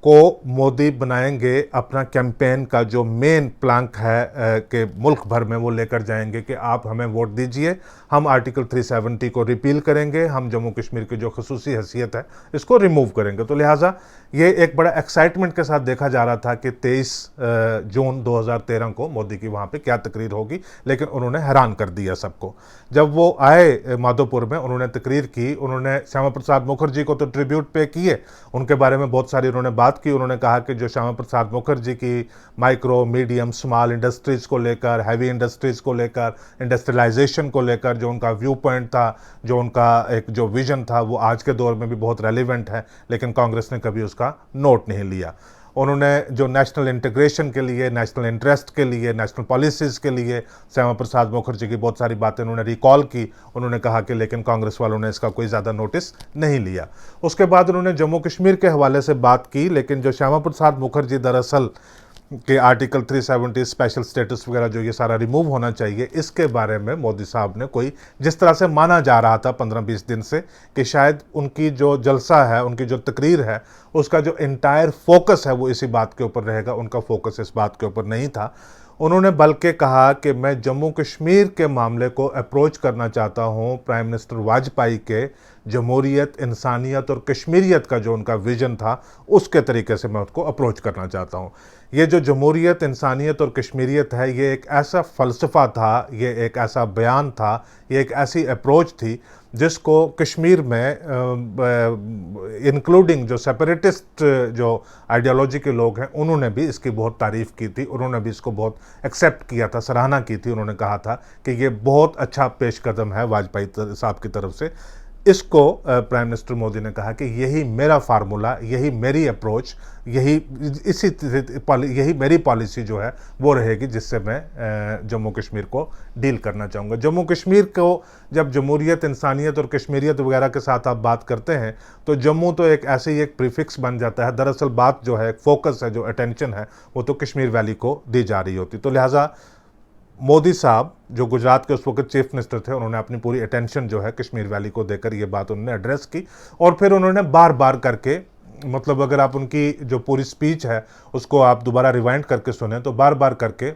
को मोदी बनाएंगे अपना कैंपेन का जो मेन प्लांक है कि मुल्क भर में वो लेकर जाएंगे कि आप हमें वोट दीजिए, हम आर्टिकल 370 को रिपील करेंगे, हम जम्मू कश्मीर की जो खसूसी हैसियत है इसको रिमूव करेंगे। तो लिहाजा ये एक बड़ा एक्साइटमेंट के साथ देखा जा रहा था कि 23 जून 2013 को मोदी की वहाँ पे क्या तकरीर होगी, लेकिन उन्होंने हैरान कर दिया सबको। जब वो आए माधोपुर में, उन्होंने तकरीर की, उन्होंने श्यामा प्रसाद मुखर्जी को तो ट्रिब्यूट पे किए, उनके बारे में बहुत सारी उन्होंने बात बात की। उन्होंने कहा कि जो श्यामा प्रसाद मुखर्जी की माइक्रो मीडियम स्मॉल इंडस्ट्रीज़ को लेकर, हैवी इंडस्ट्रीज़ को लेकर, इंडस्ट्रियलाइजेशन को लेकर जो उनका व्यू पॉइंट था, जो उनका एक जो विजन था, वो आज के दौर में भी बहुत रेलिवेंट है, लेकिन कांग्रेस ने कभी उसका नोट नहीं लिया। उन्होंने जो नेशनल इंटीग्रेशन के लिए, नेशनल इंटरेस्ट के लिए, नेशनल पॉलिसीज़ के लिए श्यामा प्रसाद मुखर्जी की बहुत सारी बातें उन्होंने रिकॉल की। उन्होंने कहा कि लेकिन कांग्रेस वालों ने इसका कोई ज़्यादा नोटिस नहीं लिया। उसके बाद उन्होंने जम्मू कश्मीर के हवाले से बात की, लेकिन जो श्यामा प्रसाद मुखर्जी दरअसल कि आर्टिकल 370 स्पेशल स्टेटस वगैरह जो ये सारा रिमूव होना चाहिए, इसके बारे में मोदी साहब ने कोई, जिस तरह से माना जा रहा था 15-20 दिन से कि शायद उनकी जो जलसा है, उनकी जो तकरीर है, उसका जो इंटायर फोकस है वो इसी बात के ऊपर रहेगा, उनका फोकस इस बात के ऊपर नहीं था। उन्होंने बल्कि कहा कि मैं जम्मू कश्मीर के मामले को अप्रोच करना चाहता हूँ प्राइम मिनिस्टर वाजपेयी के जमहूरियत, इंसानियत और कश्मीरियत का जो उनका विजन था, उसके तरीके से मैं उसको अप्रोच करना चाहता हूँ। ये जो जमहूरियत, इंसानियत और कश्मीरियत है, ये एक ऐसा फ़लसफ़ा था, ये एक ऐसा बयान था, ये एक ऐसी अप्रोच थी जिसको कश्मीर में इंक्लूडिंग जो सेपरेटिस्ट जो आइडियोलॉजी के लोग हैं, उन्होंने भी इसकी बहुत तारीफ़ की थी, उन्होंने भी इसको बहुत एक्सेप्ट किया था, सराहना की थी। उन्होंने कहा था कि ये बहुत अच्छा पेश कदम है वाजपेयी साहब की तरफ से। इसको प्राइम मिनिस्टर मोदी ने कहा कि यही मेरा फार्मूला, यही मेरी अप्रोच, यही मेरी पॉलिसी जो है वो रहेगी, जिससे मैं जम्मू कश्मीर को डील करना चाहूँगा। जम्मू कश्मीर को जब जमहूरियत, इंसानियत और कश्मीरियत वगैरह के साथ आप बात करते हैं तो जम्मू तो एक ऐसे ही एक प्रीफिक्स बन जाता है। दरअसल बात जो है, फोकस है, जो अटेंशन है, वो तो कश्मीर वैली को दी जा रही होती। तो लिहाजा मोदी साहब जो गुजरात के उस वक्त चीफ मिनिस्टर थे, उन्होंने अपनी पूरी अटेंशन जो है कश्मीर वैली को देकर ये बात उन्होंने एड्रेस की। और फिर उन्होंने बार बार करके, मतलब अगर आप उनकी जो पूरी स्पीच है उसको आप दोबारा रिवाइंड करके सुने तो बार बार करके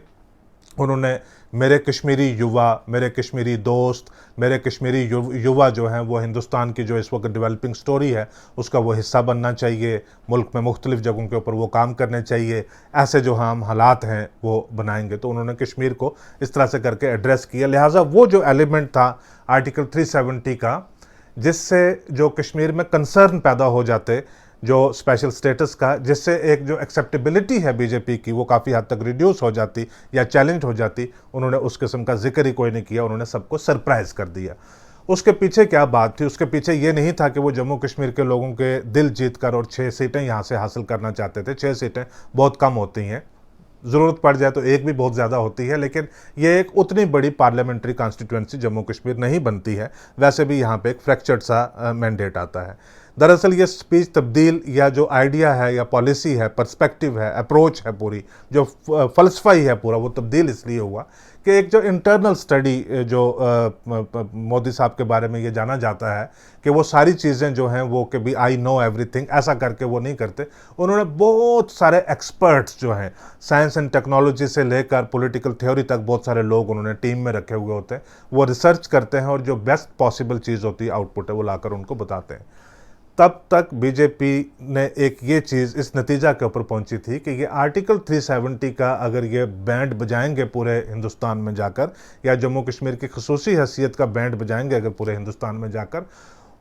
उन्होंने मेरे कश्मीरी युवा, मेरे कश्मीरी दोस्त, मेरे कश्मीरी युवा जो हैं वो हिंदुस्तान की जो इस वक्त डेवलपिंग स्टोरी है उसका वो हिस्सा बनना चाहिए, मुल्क में मुख्तलिफ जगहों के ऊपर वो काम करने चाहिए, ऐसे जो हम हालात हैं वो बनाएंगे। तो उन्होंने कश्मीर को इस तरह से करके एड्रेस किया। लिहाजा वो जो एलिमेंट था आर्टिकल 370 का, जिससे जो कश्मीर में कंसर्न पैदा हो जाते जो स्पेशल स्टेटस का, जिससे एक जो एक्सेप्टेबिलिटी है बीजेपी की वो काफ़ी हद तक रिड्यूस हो जाती या चैलेंज हो जाती, उन्होंने उस किस्म का जिक्र ही कोई नहीं किया। उन्होंने सबको सरप्राइज कर दिया। उसके पीछे क्या बात थी? उसके पीछे ये नहीं था कि वो जम्मू कश्मीर के लोगों के दिल जीत कर और 6 सीटें यहाँ से हासिल करना चाहते थे। 6 सीटें बहुत कम होती हैं, ज़रूरत पड़ जाए तो एक भी बहुत ज़्यादा होती है, लेकिन ये एक उतनी बड़ी पार्लियामेंट्री कॉन्स्टिट्यूंसी जम्मू कश्मीर नहीं बनती है। वैसे भी यहाँ पे एक फ्रैक्चर्ड सा मैंडेट आता है। दरअसल ये स्पीच तब्दील या जो आइडिया है या पॉलिसी है, पर्सपेक्टिव है, अप्रोच है, पूरी जो फ़लसफ़ा ही है पूरा, वो तब्दील इसलिए हुआ कि एक जो इंटरनल स्टडी जो मोदी साहब के बारे में ये जाना जाता है कि वो सारी चीज़ें जो हैं वो कि भी आई नो एवरीथिंग, ऐसा करके वो नहीं करते। उन्होंने बहुत सारे एक्सपर्ट्स जो हैं, साइंस एंड टेक्नोलॉजी से लेकर पॉलिटिकल थ्योरी तक, बहुत सारे लोग उन्होंने टीम में रखे हुए होते हैं। वो रिसर्च करते हैं और जो बेस्ट पॉसिबल चीज़ होती है, आउटपुट है, वो लाकर उनको बताते हैं। तब तक बीजेपी ने एक ये चीज़ इस नतीजा के ऊपर पहुंची थी कि ये आर्टिकल 370 का अगर ये बैंड बजाएंगे पूरे हिंदुस्तान में जाकर, या जम्मू कश्मीर की खसूसी हैसियत का बैंड बजाएंगे अगर पूरे हिंदुस्तान में जाकर,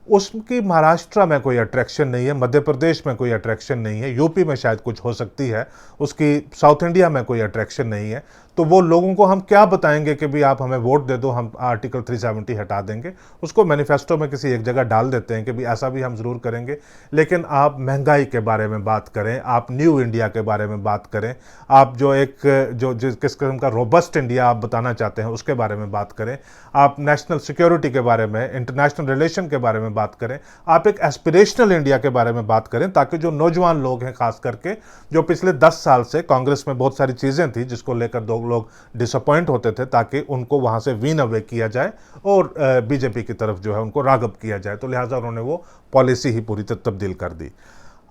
उसकी महाराष्ट्र में कोई अट्रैक्शन नहीं है, मध्य प्रदेश में कोई अट्रैक्शन नहीं है, यूपी में शायद कुछ हो सकती है, उसकी साउथ इंडिया में कोई अट्रैक्शन नहीं है। तो वो लोगों को हम क्या बताएंगे कि भी आप हमें वोट दे दो, हम आर्टिकल 370 हटा देंगे। उसको मैनिफेस्टो में किसी एक जगह डाल देते हैं कि भी ऐसा भी हम ज़रूर करेंगे, लेकिन आप महंगाई के बारे में बात करें, आप न्यू इंडिया के बारे में बात करें, आप जो एक किस किस्म का रोबस्ट इंडिया आप बताना चाहते हैं उसके बारे में बात करें, आप नेशनल सिक्योरिटी के बारे में, इंटरनेशनल रिलेशन के बारे में बात करें, आप एक एस्पिरेशनल इंडिया के बारे में बात करें, ताकि जो नौजवान लोग हैं, खास करके जो पिछले 10 साल से कांग्रेस में बहुत सारी चीज़ें थी जिसको लेकर लोग डिसअपॉइंट होते थे, ताकि उनको वहां से वीन अवे किया जाए और बीजेपी की तरफ जो है उनको राग़ब किया जाए। तो लिहाजा उन्होंने वो पॉलिसी ही पूरी तब्दील कर दी।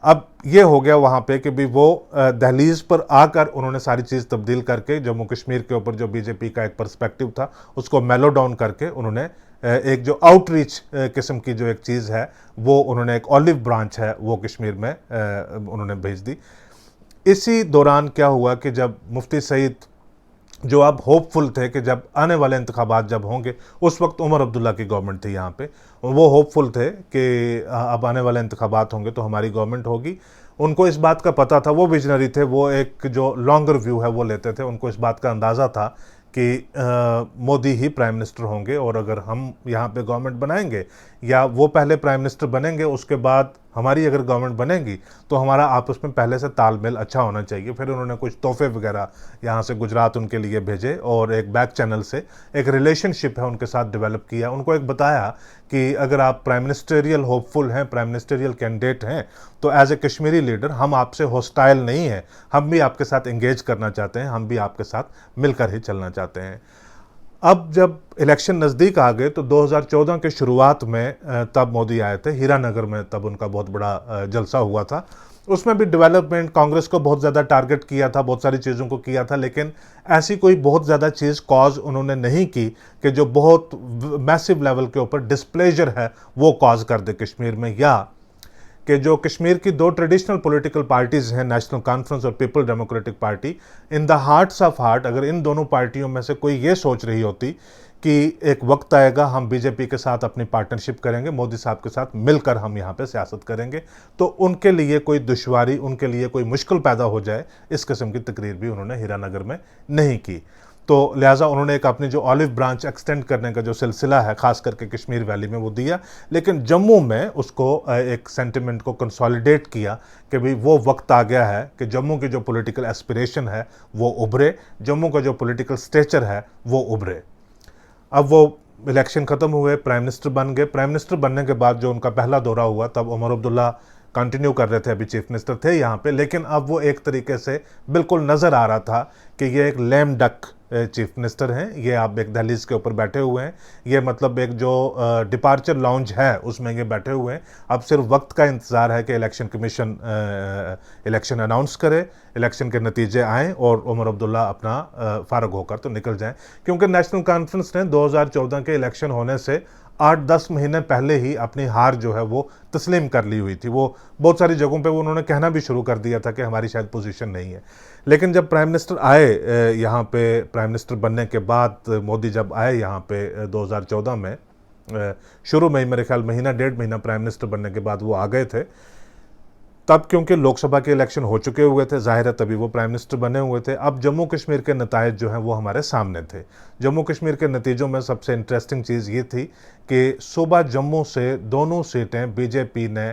अब ये हो गया वहाँ पे कि भी वो दहलीज पर आकर उन्होंने सारी चीज़ तब्दील करके जम्मू कश्मीर के ऊपर जो बीजेपी का एक पर्सपेक्टिव था उसको मेलो डाउन करके उन्होंने एक जो आउटरीच किस्म की जो एक चीज़ है, वो उन्होंने एक ऑलिव ब्रांच है वो कश्मीर में उन्होंने भेज दी। इसी दौरान क्या हुआ कि जब मुफ्ती सईद जो अब होपफुल थे कि जब आने वाले इंतखाबात जब होंगे, उस वक्त उमर अब्दुल्ला की गवर्नमेंट थी यहाँ पे, वो होपफुल थे कि अब आने वाले इंतखाबात होंगे तो हमारी गवर्नमेंट होगी। उनको इस बात का पता था, वो विजनरी थे, वो एक जो लॉन्गर व्यू है वो लेते थे। उनको इस बात का अंदाज़ा था कि मोदी ही प्राइम मिनिस्टर होंगे, और अगर हम यहाँ पे गवर्नमेंट बनाएंगे या वो पहले प्राइम मिनिस्टर बनेंगे, उसके बाद हमारी अगर गवर्नमेंट बनेगी, तो हमारा आपस में पहले से तालमेल अच्छा होना चाहिए। फिर उन्होंने कुछ तोहफे वगैरह यहाँ से गुजरात उनके लिए भेजे, और एक बैक चैनल से एक रिलेशनशिप है उनके साथ डेवलप किया। उनको एक बताया कि अगर आप प्राइम मिनिस्टेरियल होपफुल हैं, प्राइम मिनिस्टेरियल कैंडिडेट हैं, तो एज ए कश्मीरी लीडर हम आपसे हॉस्टाइल नहीं हैं, हम भी आपके साथ एंगेज करना चाहते हैं, हम भी आपके साथ मिलकर ही चलना चाहते हैं। अब जब इलेक्शन नज़दीक आ गए तो 2014 के शुरुआत में तब मोदी आए थे हीरानगर में, तब उनका बहुत बड़ा जलसा हुआ था। उसमें भी डेवलपमेंट, कांग्रेस को बहुत ज़्यादा टारगेट किया था, बहुत सारी चीज़ों को किया था, लेकिन ऐसी कोई बहुत ज़्यादा चीज़ कॉज उन्होंने नहीं की कि जो बहुत मैसिव लेवल के ऊपर डिस्प्लेजर है वो कॉज कर दे कश्मीर में, या कि जो कश्मीर की दो ट्रेडिशनल पॉलिटिकल पार्टीज़ हैं, नेशनल कॉन्फ्रेंस और people democratic party, in the hearts of heart अगर इन दोनों पार्टियों में से कोई ये सोच रही होती कि एक वक्त आएगा हम बीजेपी के साथ अपनी पार्टनरशिप करेंगे, मोदी साहब के साथ मिलकर हम यहाँ पे सियासत करेंगे, तो उनके लिए कोई दुश्वारी, उनके लिए कोई मुश्किल पैदा हो जाए, इस किस्म की तकरीर भी उन्होंने हीरानगर में नहीं की। तो लिहाजा उन्होंने एक अपनी जो ऑलिव ब्रांच एक्सटेंड करने का जो सिलसिला है खास करके कश्मीर वैली में वो दिया, लेकिन जम्मू में उसको एक सेंटिमेंट को कंसोलिडेट किया कि भाई वो वक्त आ गया है कि जम्मू की जो पॉलिटिकल एस्पिरेशन है वो उभरे, जम्मू का जो पॉलिटिकल स्टेचर है वो उभरे। अब वो इलेक्शन ख़त्म हुए, प्राइम मिनिस्टर बन गए। प्राइम मिनिस्टर बनने के बाद जो उनका पहला दौरा हुआ, तब उमर अब्दुल्ला कंटिन्यू कर रहे थे, अभी चीफ मिनिस्टर थे यहाँ पे, लेकिन अब वो एक तरीके से बिल्कुल नज़र आ रहा था कि ये एक लेम डक चीफ मिनिस्टर हैं। ये आप एक दहलीज के ऊपर बैठे हुए हैं, ये मतलब एक जो डिपार्चर लाउंज है उसमें ये बैठे हुए हैं। अब सिर्फ वक्त का इंतज़ार है कि इलेक्शन कमीशन इलेक्शन अनाउंस करे, इलेक्शन के नतीजे आएँ और उमर अब्दुल्ला अपना फारग होकर तो निकल जाएं, क्योंकि नेशनल कॉन्फ्रेंस ने 2014 के इलेक्शन होने से 8-10 महीने पहले ही अपनी हार जो है वो तस्लीम कर ली हुई थी। वो बहुत सारी जगहों पे वो उन्होंने कहना भी शुरू कर दिया था कि हमारी शायद पोजीशन नहीं है। लेकिन जब प्राइम मिनिस्टर आए यहाँ पे, प्राइम मिनिस्टर बनने के बाद मोदी जब आए यहाँ पे 2014 में, शुरू में ही मेरे ख्याल महीना 1.5 महीना प्राइम मिनिस्टर बनने के बाद वो आ गए थे, तब क्योंकि लोकसभा के इलेक्शन हो चुके हुए थे, जाहिर है तभी वो प्राइम मिनिस्टर बने हुए थे। अब जम्मू कश्मीर के नतायज जो हैं वो हमारे सामने थे। जम्मू कश्मीर के नतीजों में सबसे इंटरेस्टिंग चीज़ ये थी कि सूबा जम्मू से दोनों सीटें बीजेपी ने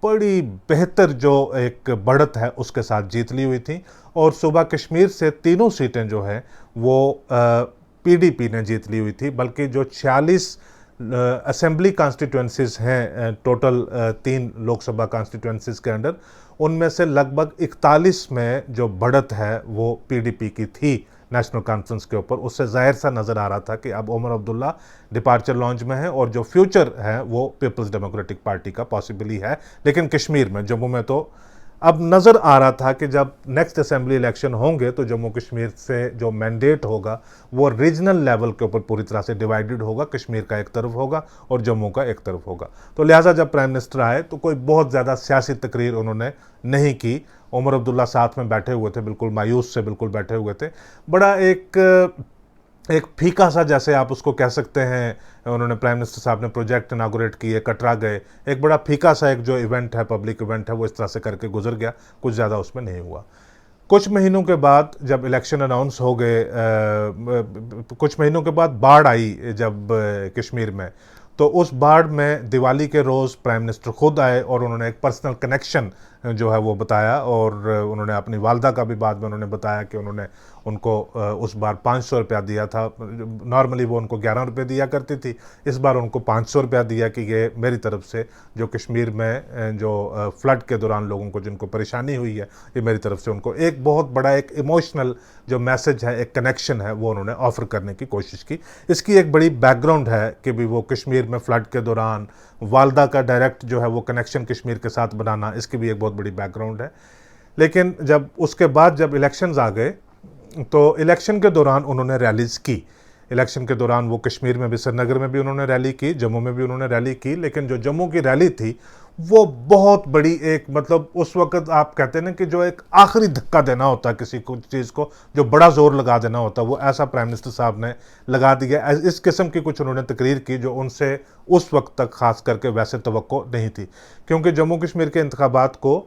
बड़ी बेहतर जो एक बढ़त है उसके साथ जीत ली हुई थी, और सूबा कश्मीर से तीनों सीटें जो हैं वो पीडीपी ने जीत ली हुई थी। बल्कि जो 46 असेंबली कॉन्स्टिट्यूंसीज हैं टोटल 3 लोकसभा कॉन्स्टिट्यूंसीज के अंडर, उनमें से लगभग 41 में जो बढ़त है वो पीडीपी की थी नेशनल कॉन्फ्रेंस के ऊपर। उससे जाहिर सा नज़र आ रहा था कि अब उमर अब्दुल्ला डिपार्चर लॉन्च में है और जो फ्यूचर है वो पीपल्स डेमोक्रेटिक पार्टी का पॉसिबली है। लेकिन कश्मीर में, जम्मू में तो अब नज़र आ रहा था कि जब नेक्स्ट असेंबली इलेक्शन होंगे तो जम्मू कश्मीर से जो मैंडेट होगा वो रीजनल लेवल के ऊपर पूरी तरह से डिवाइडेड होगा, कश्मीर का एक तरफ होगा और जम्मू का एक तरफ होगा। तो लिहाजा जब प्राइम मिनिस्टर आए तो कोई बहुत ज़्यादा सियासी तकरीर उन्होंने नहीं की। उमर अब्दुल्ला साथ में बैठे हुए थे, बिल्कुल मायूस से बिल्कुल बैठे हुए थे। बड़ा एक फीका सा, जैसे आप उसको कह सकते हैं, उन्होंने प्राइम मिनिस्टर साहब ने प्रोजेक्ट इनागोरेट किए, कटरा गए, एक बड़ा फीका सा एक जो इवेंट है, पब्लिक इवेंट है, वो इस तरह से करके गुजर गया, कुछ ज़्यादा उसमें नहीं हुआ। कुछ महीनों के बाद जब इलेक्शन अनाउंस हो गए, कुछ महीनों के बाद बाढ़ आई जब कश्मीर में, तो उस बाढ़ में दिवाली के रोज़ प्राइम मिनिस्टर खुद आए और उन्होंने एक पर्सनल कनेक्शन जो है वो बताया, और उन्होंने अपनी वालदा का भी बाद में उन्होंने बताया कि उन्होंने उनको उस बार 500 रुपया दिया था। नॉर्मली वो उनको 11 रुपये दिया करती थी, इस बार उनको 500 रुपया दिया कि ये मेरी तरफ से जो कश्मीर में जो फ्लड के दौरान लोगों को जिनको परेशानी हुई है, ये मेरी तरफ से उनको एक बहुत बड़ा एक इमोशनल जो मैसेज है, एक कनेक्शन है, वो उन्होंने ऑफ़र करने की कोशिश की। इसकी एक बड़ी बैकग्राउंड है कि भी वो कश्मीर में फ्लड के दौरान वालदा का डायरेक्ट जो है वो कनेक्शन कश्मीर के साथ बनाना, इसकी भी एक बहुत बड़ी बैकग्राउंड है। लेकिन जब उसके बाद जब इलेक्शंस आ गए तो इलेक्शन के दौरान उन्होंने रैलीज़ की। इलेक्शन के दौरान वो कश्मीर में भी, श्रीनगर में भी उन्होंने रैली की, जम्मू में भी उन्होंने रैली की, लेकिन जो जम्मू की रैली थी वो बहुत बड़ी एक, मतलब उस वक्त आप कहते हैं ना कि जो एक आखिरी धक्का देना होता है किसी को चीज़ को, जो बड़ा जोर लगा देना होता है, वो ऐसा प्राइम मिनिस्टर साहब ने लगा दिया। इस किस्म की कुछ उन्होंने तकरीर की जो उनसे उस वक्त तक खास करके वैसे तवक्को नहीं थी, क्योंकि जम्मू कश्मीर के इंतखाबात को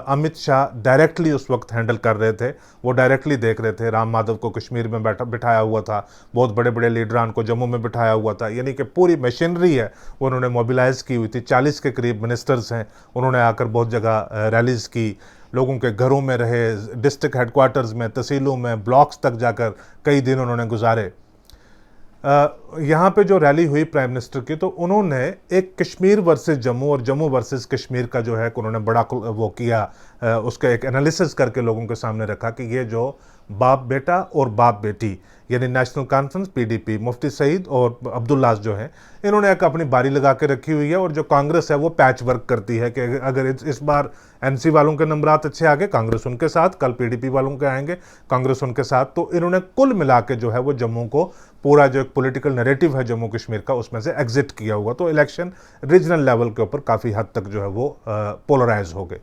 अमित शाह डायरेक्टली उस वक्त हैंडल कर रहे थे। वो डायरेक्टली देख रहे थे। राम माधव को कश्मीर में बिठाया हुआ था, बहुत बड़े बड़े लीडरान को जम्मू में बिठाया हुआ था, यानी कि पूरी मशीनरी है वो उन्होंने मोबिलाइज की हुई थी। 40 के करीब मिनिस्टर्स हैं, उन्होंने आकर बहुत जगह रैलीज की, लोगों के घरों में रहे, डिस्ट्रिक्ट हेडक्वार्टर्स में, तहसीलों में, ब्लॉक्स तक जाकर कई दिन उन्होंने गुजारे। यहाँ पे जो रैली हुई प्राइम मिनिस्टर की, तो उन्होंने एक कश्मीर वर्सेस जम्मू और जम्मू वर्सेस कश्मीर का जो है उन्होंने बड़ा वो किया, उसका एक एनालिसिस करके लोगों के सामने रखा कि ये जो बाप बेटा और बाप बेटी, यानी नेशनल कॉन्फ्रेंस पीडीपी, मुफ्ती सईद और अब्दुल्लाह जो हैं, इन्होंने एक अपनी बारी लगा के रखी हुई है। और जो कांग्रेस है वो पैच वर्क करती है कि अगर इस बार एनसी वालों के नंबरात अच्छे आ गए, कांग्रेस उनके साथ, कल पीडीपी वालों के आएंगे, कांग्रेस उनके साथ। तो इन्होंने कुल मिला के जो है वो जम्मू को, पूरा जो एक पॉलिटिकल नैरेटिव है जम्मू कश्मीर का, उसमें से एग्जिट किया हुआ। तो इलेक्शन रीजनल लेवल के ऊपर काफ़ी हद तक जो है वो पोलराइज हो गए।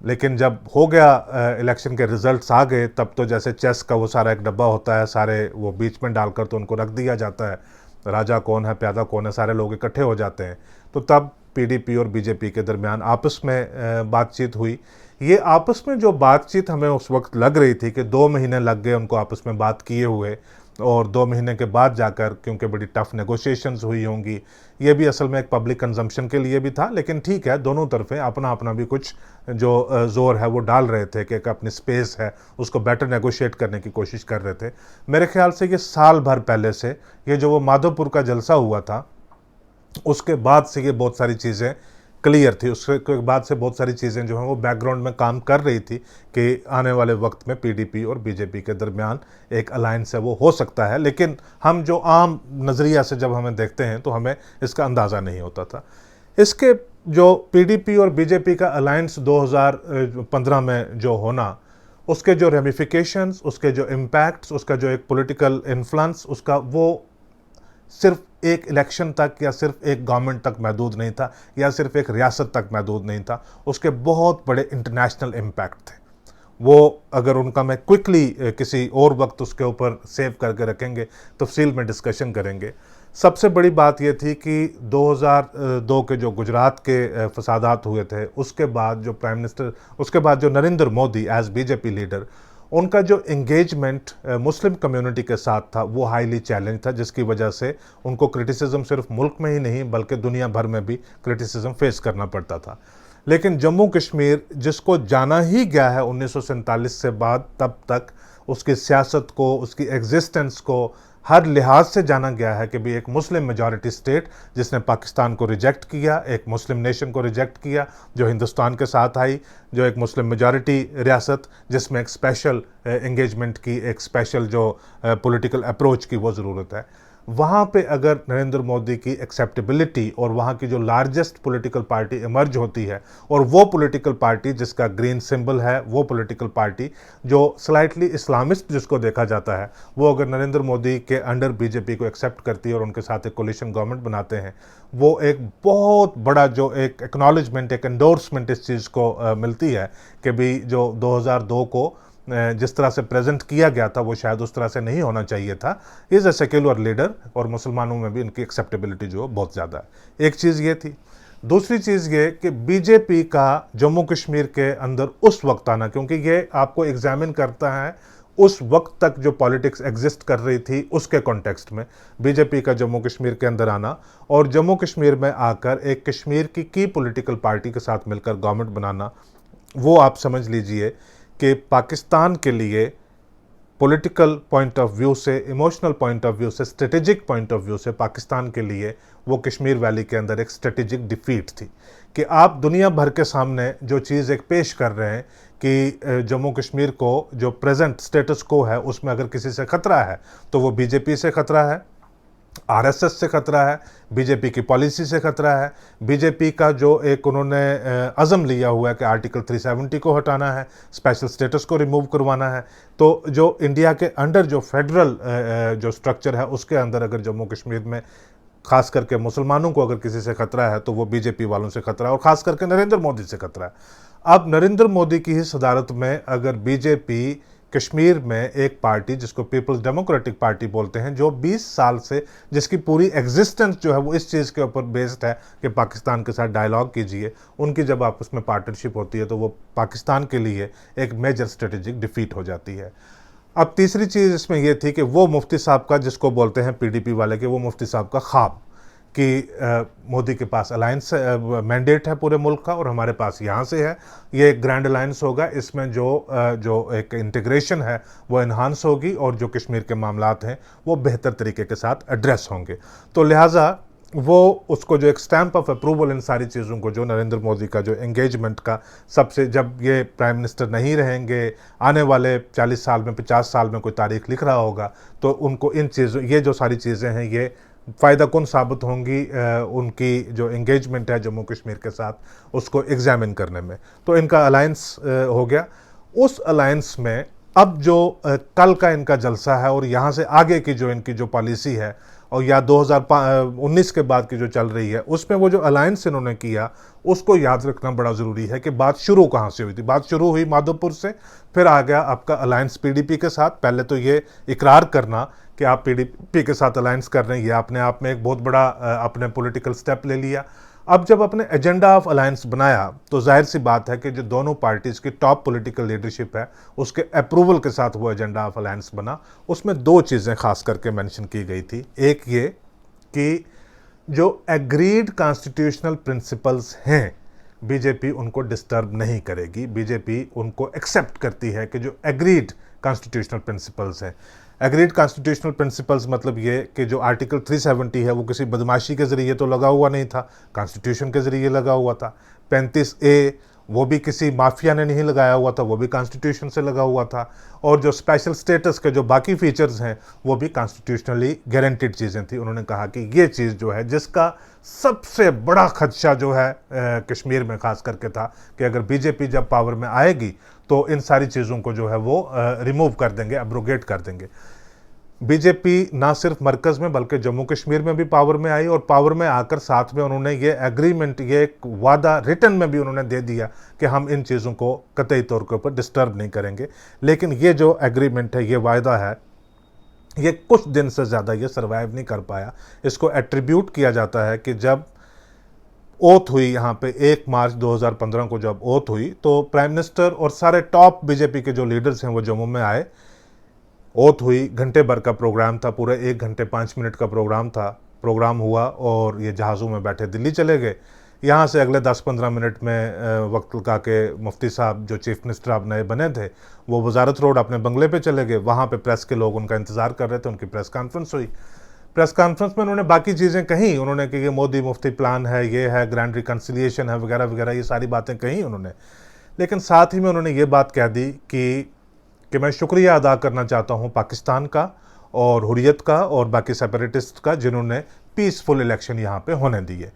लेकिन जब हो गया, इलेक्शन के रिजल्ट्स आ गए, तब तो जैसे चेस का वो सारा एक डब्बा होता है, सारे वो बीच में डालकर तो उनको रख दिया जाता है, राजा कौन है प्यादा कौन है, सारे लोग इकट्ठे हो जाते हैं। तो तब पीडीपी और बीजेपी के दरमियान आपस में बातचीत हुई। ये आपस में जो बातचीत हमें उस वक्त लग रही थी कि 2 महीने लग गए उनको आपस में बात किए हुए, और 2 महीने के बाद जाकर, क्योंकि बड़ी टफ नेगोशिएशंस हुई होंगी, ये भी असल में एक पब्लिक कंजम्पशन के लिए भी था। लेकिन ठीक है, दोनों तरफें अपना अपना भी कुछ जो जोर है वो डाल रहे थे कि एक अपनी स्पेस है उसको बेटर नेगोशिएट करने की कोशिश कर रहे थे। मेरे ख्याल से ये साल भर पहले से, ये जो वो माधोपुर का जलसा हुआ था, उसके बाद से ये बहुत सारी चीज़ें क्लियर थी। उसके बाद से बहुत सारी चीज़ें जो हैं वो बैकग्राउंड में काम कर रही थी कि आने वाले वक्त में पीडीपी और बीजेपी के दरमियान एक अलायंस है वो हो सकता है। लेकिन हम जो आम नज़रिया से जब हमें देखते हैं तो हमें इसका अंदाज़ा नहीं होता था। इसके जो पीडीपी और बीजेपी का अलायंस 2015 में जो होना, उसके जो रेमिफिकेशंस, उसके जो इम्पैक्ट्स, उसका जो एक पॉलिटिकल इन्फ्लुएंस, उसका वो सिर्फ एक इलेक्शन तक या सिर्फ एक गवर्नमेंट तक महदूद नहीं था, या सिर्फ एक रियासत तक महदूद नहीं था। उसके बहुत बड़े इंटरनेशनल इम्पैक्ट थे। वो अगर उनका मैं क्विकली किसी और वक्त उसके ऊपर सेव करके रखेंगे, तफसील में डिस्कशन करेंगे। सबसे बड़ी बात यह थी कि 2002 के जो गुजरात के फसादात हुए थे, उसके बाद जो प्राइम मिनिस्टर, उसके बाद जो Narendra Modi as BJP leader, उनका जो एंगेजमेंट मुस्लिम कम्युनिटी के साथ था वो हाईली चैलेंज था, जिसकी वजह से उनको क्रिटिसिज्म सिर्फ मुल्क में ही नहीं बल्कि दुनिया भर में भी क्रिटिसिज्म फेस करना पड़ता था। लेकिन जम्मू कश्मीर, जिसको जाना ही गया है 1947 से बाद, तब तक उसकी सियासत को, उसकी एग्जिस्टेंस को हर लिहाज से जाना गया है कि भी एक मुस्लिम मेजॉरिटी स्टेट जिसने पाकिस्तान को रिजेक्ट किया, एक मुस्लिम नेशन को रिजेक्ट किया जो हिंदुस्तान के साथ आई, जो एक मुस्लिम मेजॉरिटी रियासत जिसमें एक स्पेशल एंगेजमेंट की, एक स्पेशल जो पॉलिटिकल अप्रोच की वो ज़रूरत है। वहाँ पे अगर नरेंद्र मोदी की एक्सेप्टेबिलिटी और वहाँ की जो लार्जेस्ट पॉलिटिकल पार्टी इमर्ज होती है, और वो पॉलिटिकल पार्टी जिसका ग्रीन सिंबल है, वो पॉलिटिकल पार्टी जो स्लाइटली इस्लामिस्ट जिसको देखा जाता है, वो अगर नरेंद्र मोदी के अंडर बीजेपी को एक्सेप्ट करती है और उनके साथ एक कोलिशन गवर्नमेंट बनाते हैं, वो एक बहुत बड़ा जो एक एक्नॉलेजमेंट, एक एंडोर्समेंट इस चीज़ को मिलती है कि भी जो 2002 को जिस तरह से प्रेजेंट किया गया था वो शायद उस तरह से नहीं होना चाहिए था। इज़ अ सेक्युलर लीडर, और मुसलमानों में भी इनकी एक्सेप्टेबिलिटी जो बहुत ज़्यादा है। एक चीज़ ये थी। दूसरी चीज़ ये कि बीजेपी का जम्मू कश्मीर के अंदर उस वक्त आना, क्योंकि ये आपको एग्जामिन करता है उस वक्त तक जो पॉलिटिक्स एग्जिस्ट कर रही थी उसके कॉन्टेक्स्ट में, बीजेपी का जम्मू कश्मीर के अंदर आना और जम्मू कश्मीर में आकर एक कश्मीर की पॉलिटिकल पार्टी के साथ मिलकर गवर्नमेंट बनाना, वो आप समझ लीजिए कि पाकिस्तान के लिए पॉलिटिकल पॉइंट ऑफ व्यू से, इमोशनल पॉइंट ऑफ व्यू से, स्ट्रेटेजिक पॉइंट ऑफ व्यू से पाकिस्तान के लिए वो कश्मीर वैली के अंदर एक स्ट्रेटेजिक डिफीट थी कि आप दुनिया भर के सामने जो चीज़ एक पेश कर रहे हैं कि जम्मू कश्मीर को जो प्रेजेंट स्टेटस को है उसमें अगर किसी से खतरा है तो वो बीजेपी से खतरा है, आरएसएस से खतरा है, बीजेपी की पॉलिसी से खतरा है, बीजेपी का जो एक उन्होंने अज़म लिया हुआ है कि आर्टिकल 370 को हटाना है, स्पेशल स्टेटस को रिमूव करवाना है। तो जो इंडिया के अंडर जो फेडरल जो स्ट्रक्चर है उसके अंदर अगर जम्मू कश्मीर में खास करके मुसलमानों को अगर किसी से खतरा है तो वो बीजेपी वालों से खतरा है, और खास करके नरेंद्र मोदी से खतरा है। अब नरेंद्र मोदी की ही सदारत में अगर बीजेपी कश्मीर में एक पार्टी जिसको पीपल्स डेमोक्रेटिक पार्टी बोलते हैं, जो 20 साल से, जिसकी पूरी एग्जिस्टेंस जो है वो इस चीज़ के ऊपर बेस्ड है कि पाकिस्तान के साथ डायलॉग कीजिए, उनकी जब आपस में पार्टनरशिप होती है तो वो पाकिस्तान के लिए एक मेजर स्ट्रेटेजिक डिफीट हो जाती है। अब तीसरी चीज़ इसमें यह थी कि वो मुफ्ती साहब का, जिसको बोलते हैं पीडीपी वाले के, वो मुफ्ती साहब का ख्वाब कि मोदी के पास अलायंस मैंडेट है पूरे मुल्क का और हमारे पास यहाँ से है, ये एक ग्रैंड अलायंस होगा, इसमें जो एक इंटीग्रेशन है वो इन्हांस होगी और जो कश्मीर के मामलात हैं वो बेहतर तरीके के साथ एड्रेस होंगे। तो लिहाजा वो उसको जो एक स्टैंप ऑफ अप्रूवल इन सारी चीज़ों को, जो नरेंद्र मोदी का जो एंगेजमेंट का सबसे, जब ये प्राइम मिनिस्टर नहीं रहेंगे, आने वाले 40 साल में 50 साल में कोई तारीख लिख रहा होगा, तो उनको इन चीज़ों, ये जो सारी चीज़ें हैं ये फ़ायदा कौन साबित होंगी उनकी जो एंगेजमेंट है जम्मू कश्मीर के साथ उसको एग्जामिन करने में। तो इनका अलायंस हो गया। उस अलायंस में अब जो कल का इनका जलसा है और यहाँ से आगे की जो इनकी जो पॉलिसी है और या 2019 के बाद की जो चल रही है, उसमें वो जो अलायंस इन्होंने किया उसको याद रखना बड़ा ज़रूरी है कि बात शुरू कहाँ से हुई थी। बात शुरू हुई माधोपुर से, फिर आ गया आपका अलायंस पीडीपी के साथ। पहले तो ये इकरार करना कि आप पीडीपी के साथ अलायंस कर रहे हैं, ये अपने आप में एक बहुत बड़ा अपने पॉलिटिकल स्टेप ले लिया। अब जब अपने एजेंडा ऑफ अलायंस बनाया तो जाहिर सी बात है कि जो दोनों पार्टीज़ की टॉप पॉलिटिकल लीडरशिप है उसके अप्रूवल के साथ वो एजेंडा ऑफ अलायंस बना। उसमें दो चीज़ें खास करके मेंशन की गई थी। एक ये कि जो एग्रीड कॉन्स्टिट्यूशनल प्रिंसिपल्स हैं बीजेपी उनको डिस्टर्ब नहीं करेगी। बीजेपी उनको एक्सेप्ट करती है कि जो एग्रीड कॉन्स्टिट्यूशनल प्रिंसिपल्स हैं, एग्रीड कॉन्स्टिट्यूशनल प्रिंसिपल्स मतलब ये कि जो आर्टिकल 370 है वो किसी बदमाशी के ज़रिए तो लगा हुआ नहीं था, कॉन्स्टिट्यूशन के ज़रिए लगा हुआ था। 35A वो भी किसी माफिया ने नहीं लगाया हुआ था, वो भी कॉन्स्टिट्यूशन से लगा हुआ था। और जो स्पेशल स्टेटस के जो बाकी फीचर्स हैं वो भी कॉन्स्टिट्यूशनली गारंटीड चीज़ें थी। उन्होंने कहा कि ये चीज़ जो है, जिसका सबसे बड़ा खदशा जो है कश्मीर में ख़ास करके था कि अगर बीजेपी जब पावर में आएगी तो इन सारी चीज़ों को जो है वो रिमूव कर देंगे, एब्रोगेट कर देंगे। बीजेपी ना सिर्फ मरकज़ में बल्कि जम्मू कश्मीर में भी पावर में आई और पावर में आकर साथ में उन्होंने ये एग्रीमेंट, ये एक वादा रिटर्न में भी उन्होंने दे दिया कि हम इन चीज़ों को कतई तौर के ऊपर डिस्टर्ब नहीं करेंगे। लेकिन ये जो एग्रीमेंट है, ये वायदा है, ये कुछ दिन से ज़्यादा ये सर्वाइव नहीं कर पाया। इसको एट्रीब्यूट किया जाता है कि जब ओथ हुई यहाँ पे 1 मार्च 2015 को जब ओथ हुई तो प्राइम मिनिस्टर और सारे टॉप बीजेपी के जो लीडर्स हैं वो जम्मू में आए। ओथ हुई, घंटे भर का प्रोग्राम था, पूरे 1 घंटे 5 मिनट का प्रोग्राम हुआ और ये जहाज़ों में बैठे दिल्ली चले गए। यहाँ से अगले 10-15 मिनट में वक्त लगा के मुफ्ती साहब जो चीफ मिनिस्टर अब नए बने थे वो वजारत रोड अपने बंगले पे चले गए। वहाँ पे प्रेस के लोग उनका इंतज़ार कर रहे थे, उनकी प्रेस कॉन्फ्रेंस हुई। प्रेस कॉन्फ्रेंस में उन्होंने बाकी चीज़ें कहीं, उन्होंने कि ये मोदी मुफ्ती प्लान है, ये है, ग्रैंड रिकन्सिलिएशन है, वगैरह वगैरह, ये सारी बातें कहीं उन्होंने। लेकिन साथ ही में उन्होंने ये बात कह दी कि मैं शुक्रिया अदा करना चाहता हूँ पाकिस्तान का और हुर्रियत का और बाकी सेपरेटिस्ट का जिन्होंने पीसफुल इलेक्शन यहाँ पे होने दिए।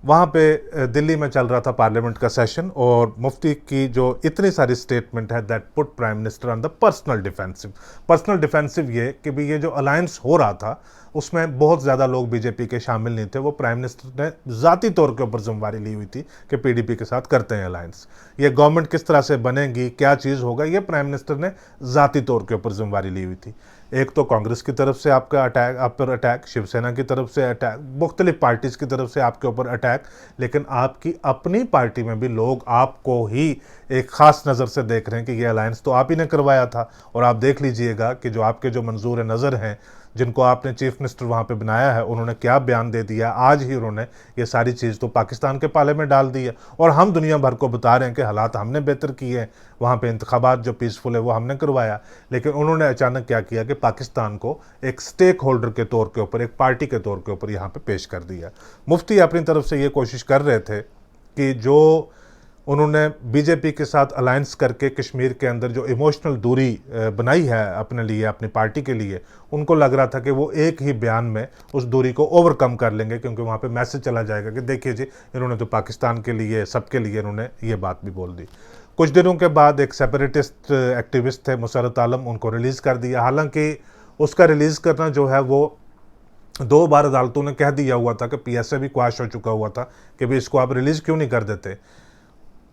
वहाँ पे दिल्ली में चल रहा था पार्लियामेंट का सेशन और मुफ्ती की जो इतनी सारी स्टेटमेंट है that put prime minister on the personal defensive ये कि भी ये जो अलायंस हो रहा था उसमें बहुत ज़्यादा लोग बीजेपी के शामिल नहीं थे। वो प्राइम मिनिस्टर ने ज़ाती तौर के ऊपर जिम्मेवारी ली हुई थी कि पीडीपी के साथ करते हैं अलायंस, ये गवर्नमेंट किस तरह से बनेगी, क्या चीज़ होगा, ये प्राइम मिनिस्टर ने ज़ाती तौर के ऊपर जिम्मेवारी ली हुई थी। एक तो कांग्रेस की तरफ से आपका अटैक, आप पर अटैक, शिवसेना की तरफ से अटैक, मुख्तलिफ पार्टीज़ की तरफ से आपके ऊपर अटैक, लेकिन आपकी अपनी पार्टी में भी लोग आपको ही एक ख़ास नज़र से देख रहे हैं कि ये अलायंस तो आप ही ने करवाया था। और आप देख लीजिएगा कि जो आपके जो मंजूर नज़र हैं, जिनको आपने चीफ मिनिस्टर वहाँ पे बनाया है, उन्होंने क्या बयान दे दिया। आज ही उन्होंने ये सारी चीज़ तो पाकिस्तान के पाले में डाल दी है और हम दुनिया भर को बता रहे हैं कि हालात हमने बेहतर किए हैं, वहाँ पे इंतखाबात जो पीसफुल है वो हमने करवाया। लेकिन उन्होंने अचानक क्या किया कि पाकिस्तान को एक स्टेक होल्डर के तौर के ऊपर, एक पार्टी के तौर के ऊपर यहाँ पे पेश कर दिया। मुफ्ती अपनी तरफ से ये कोशिश कर रहे थे कि जो उन्होंने बीजेपी के साथ अलायंस करके कश्मीर के अंदर जो इमोशनल दूरी बनाई है अपने लिए, अपनी पार्टी के लिए, उनको लग रहा था कि वो एक ही बयान में उस दूरी को ओवरकम कर लेंगे, क्योंकि वहाँ पे मैसेज चला जाएगा कि देखिए जी, इन्होंने तो पाकिस्तान के लिए, सबके लिए इन्होंने ये बात भी बोल दी। कुछ दिनों के बाद एक सेपरेटिस्ट एक्टिविस्ट थे मुसर्रत आलम, उनको रिलीज़ कर दिया। हालांकि उसका रिलीज़ करना जो है वो 2 बार अदालतों ने कह दिया हुआ था कि पीएसए भी क्वाश हो चुका हुआ था कि भाई इसको आप रिलीज़ क्यों नहीं कर देते।